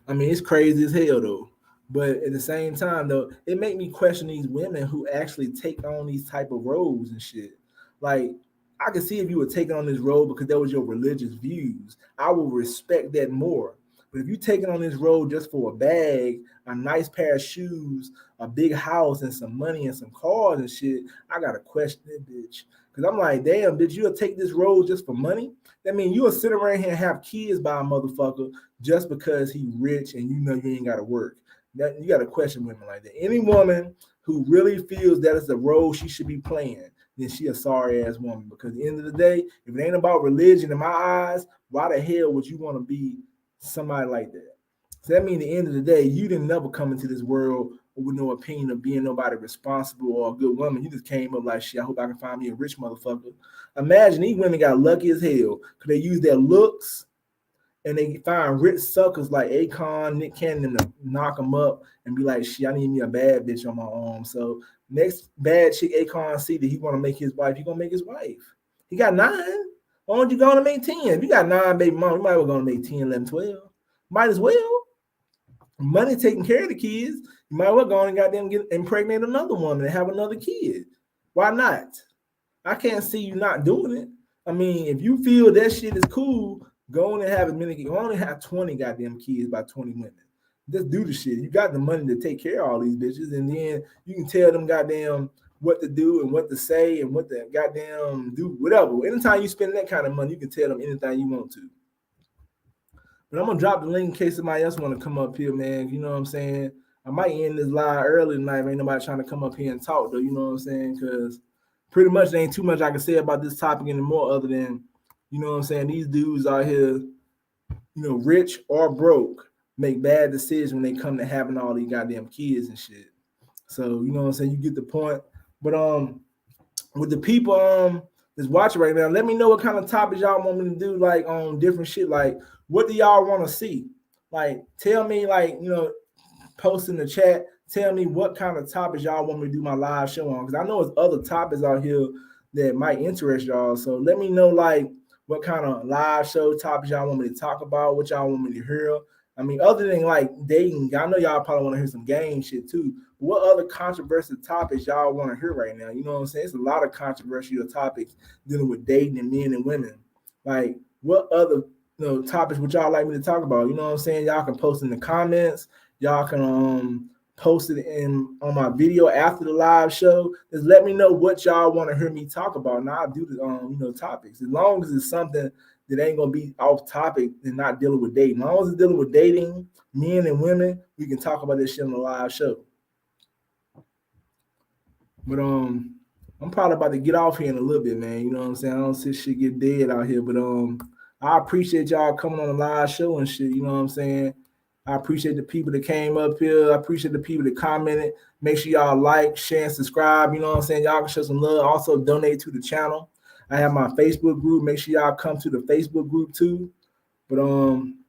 I mean, it's crazy as hell though. But at the same time, though, it make me question these women who actually take on these type of roles and shit. Like, I can see if you were taking on this role because that was your religious views, I will respect that more. But if you're taking on this role just for a bag, a nice pair of shoes, a big house, and some money and some cars and shit, I gotta question that bitch. Because I'm like, damn, bitch, you'll take this role just for money? That means you'll sit around here and have kids by a motherfucker just because he rich and you know you ain't gotta work. That, you got to question women like that. Any woman who really feels that is the role she should be playing, then she a sorry ass woman. Because at the end of the day, if it ain't about religion in my eyes, why the hell would you want to be somebody like that? So that means at the end of the day, you didn't never come into this world with no opinion of being nobody responsible or a good woman. You just came up like, shit, I hope I can find me a rich motherfucker. Imagine these women got lucky as hell because they use their looks and they find rich suckers like Akon, Nick Cannon to knock them up and be like, shit, I need me a bad bitch on my arm. So next bad chick Akon see that he want to make his wife, he gonna make his wife. He got 9. Why don't you go on and make 10? If you got 9 baby mom, you might as well go on and make 10, 11, 12. Might as well. Money taking care of the kids. You might as well go on and goddamn get impregnate another woman and have another kid. Why not? I can't see you not doing it. I mean, if you feel that shit is cool, go on and have as many kids. Go on and have 20 goddamn kids by 20 women. Just do the shit. You got the money to take care of all these bitches, and then you can tell them goddamn what to do and what to say and what to goddamn do, whatever. Anytime you spend that kind of money, you can tell them anything you want to. But I'm gonna drop the link in case somebody else want to come up here, man. You know what I'm saying? I might end this live early tonight. Ain't nobody trying to come up here and talk, though. You know what I'm saying? Because pretty much there ain't too much I can say about this topic anymore, other than, you know what I'm saying, these dudes out here, you know, rich or broke, make bad decisions when they come to having all these goddamn kids and shit. So, you know what I'm saying? You get the point. But with the people that's watching right now, let me know what kind of topics y'all want me to do, like on different shit. Like, what do y'all want to see? Like, tell me, like, you know, post in the chat. Tell me what kind of topics y'all want me to do my live show on, because I know there's other topics out here that might interest y'all. So let me know, like, what kind of live show topics y'all want me to talk about, what y'all want me to hear. I mean, other than like dating, I know y'all probably want to hear some game shit too. But what other controversial topics y'all want to hear right now? You know what I'm saying? It's a lot of controversial topics dealing with dating and men and women. Like, what other topics would y'all like me to talk about? You know what I'm saying? Y'all can post in the comments. Y'all can post it on my video after the live show. Just let me know what y'all want to hear me talk about, and I'll do the topics. As long as it's something that ain't gonna be off topic and not dealing with dating. As long as it's dealing with dating, men and women, we can talk about this shit on the live show. But I'm probably about to get off here in a little bit, man. You know what I'm saying? I don't see shit get dead out here, but I appreciate y'all coming on the live show and shit. You know what I'm saying? I appreciate the people that came up here. I appreciate the people that commented. Make sure y'all like, share, and subscribe. You know what I'm saying? Y'all can show some love. Also donate to the channel. I have my Facebook group. Make sure y'all come to the Facebook group too. But I'm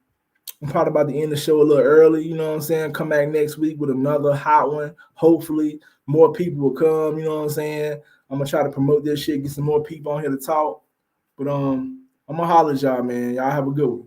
probably about to end the show a little early. You know what I'm saying? Come back next week with another hot one. Hopefully more people will come. You know what I'm saying? I'm gonna try to promote this shit, get some more people on here to talk. But I'm gonna holler at y'all, man. Y'all have a good one.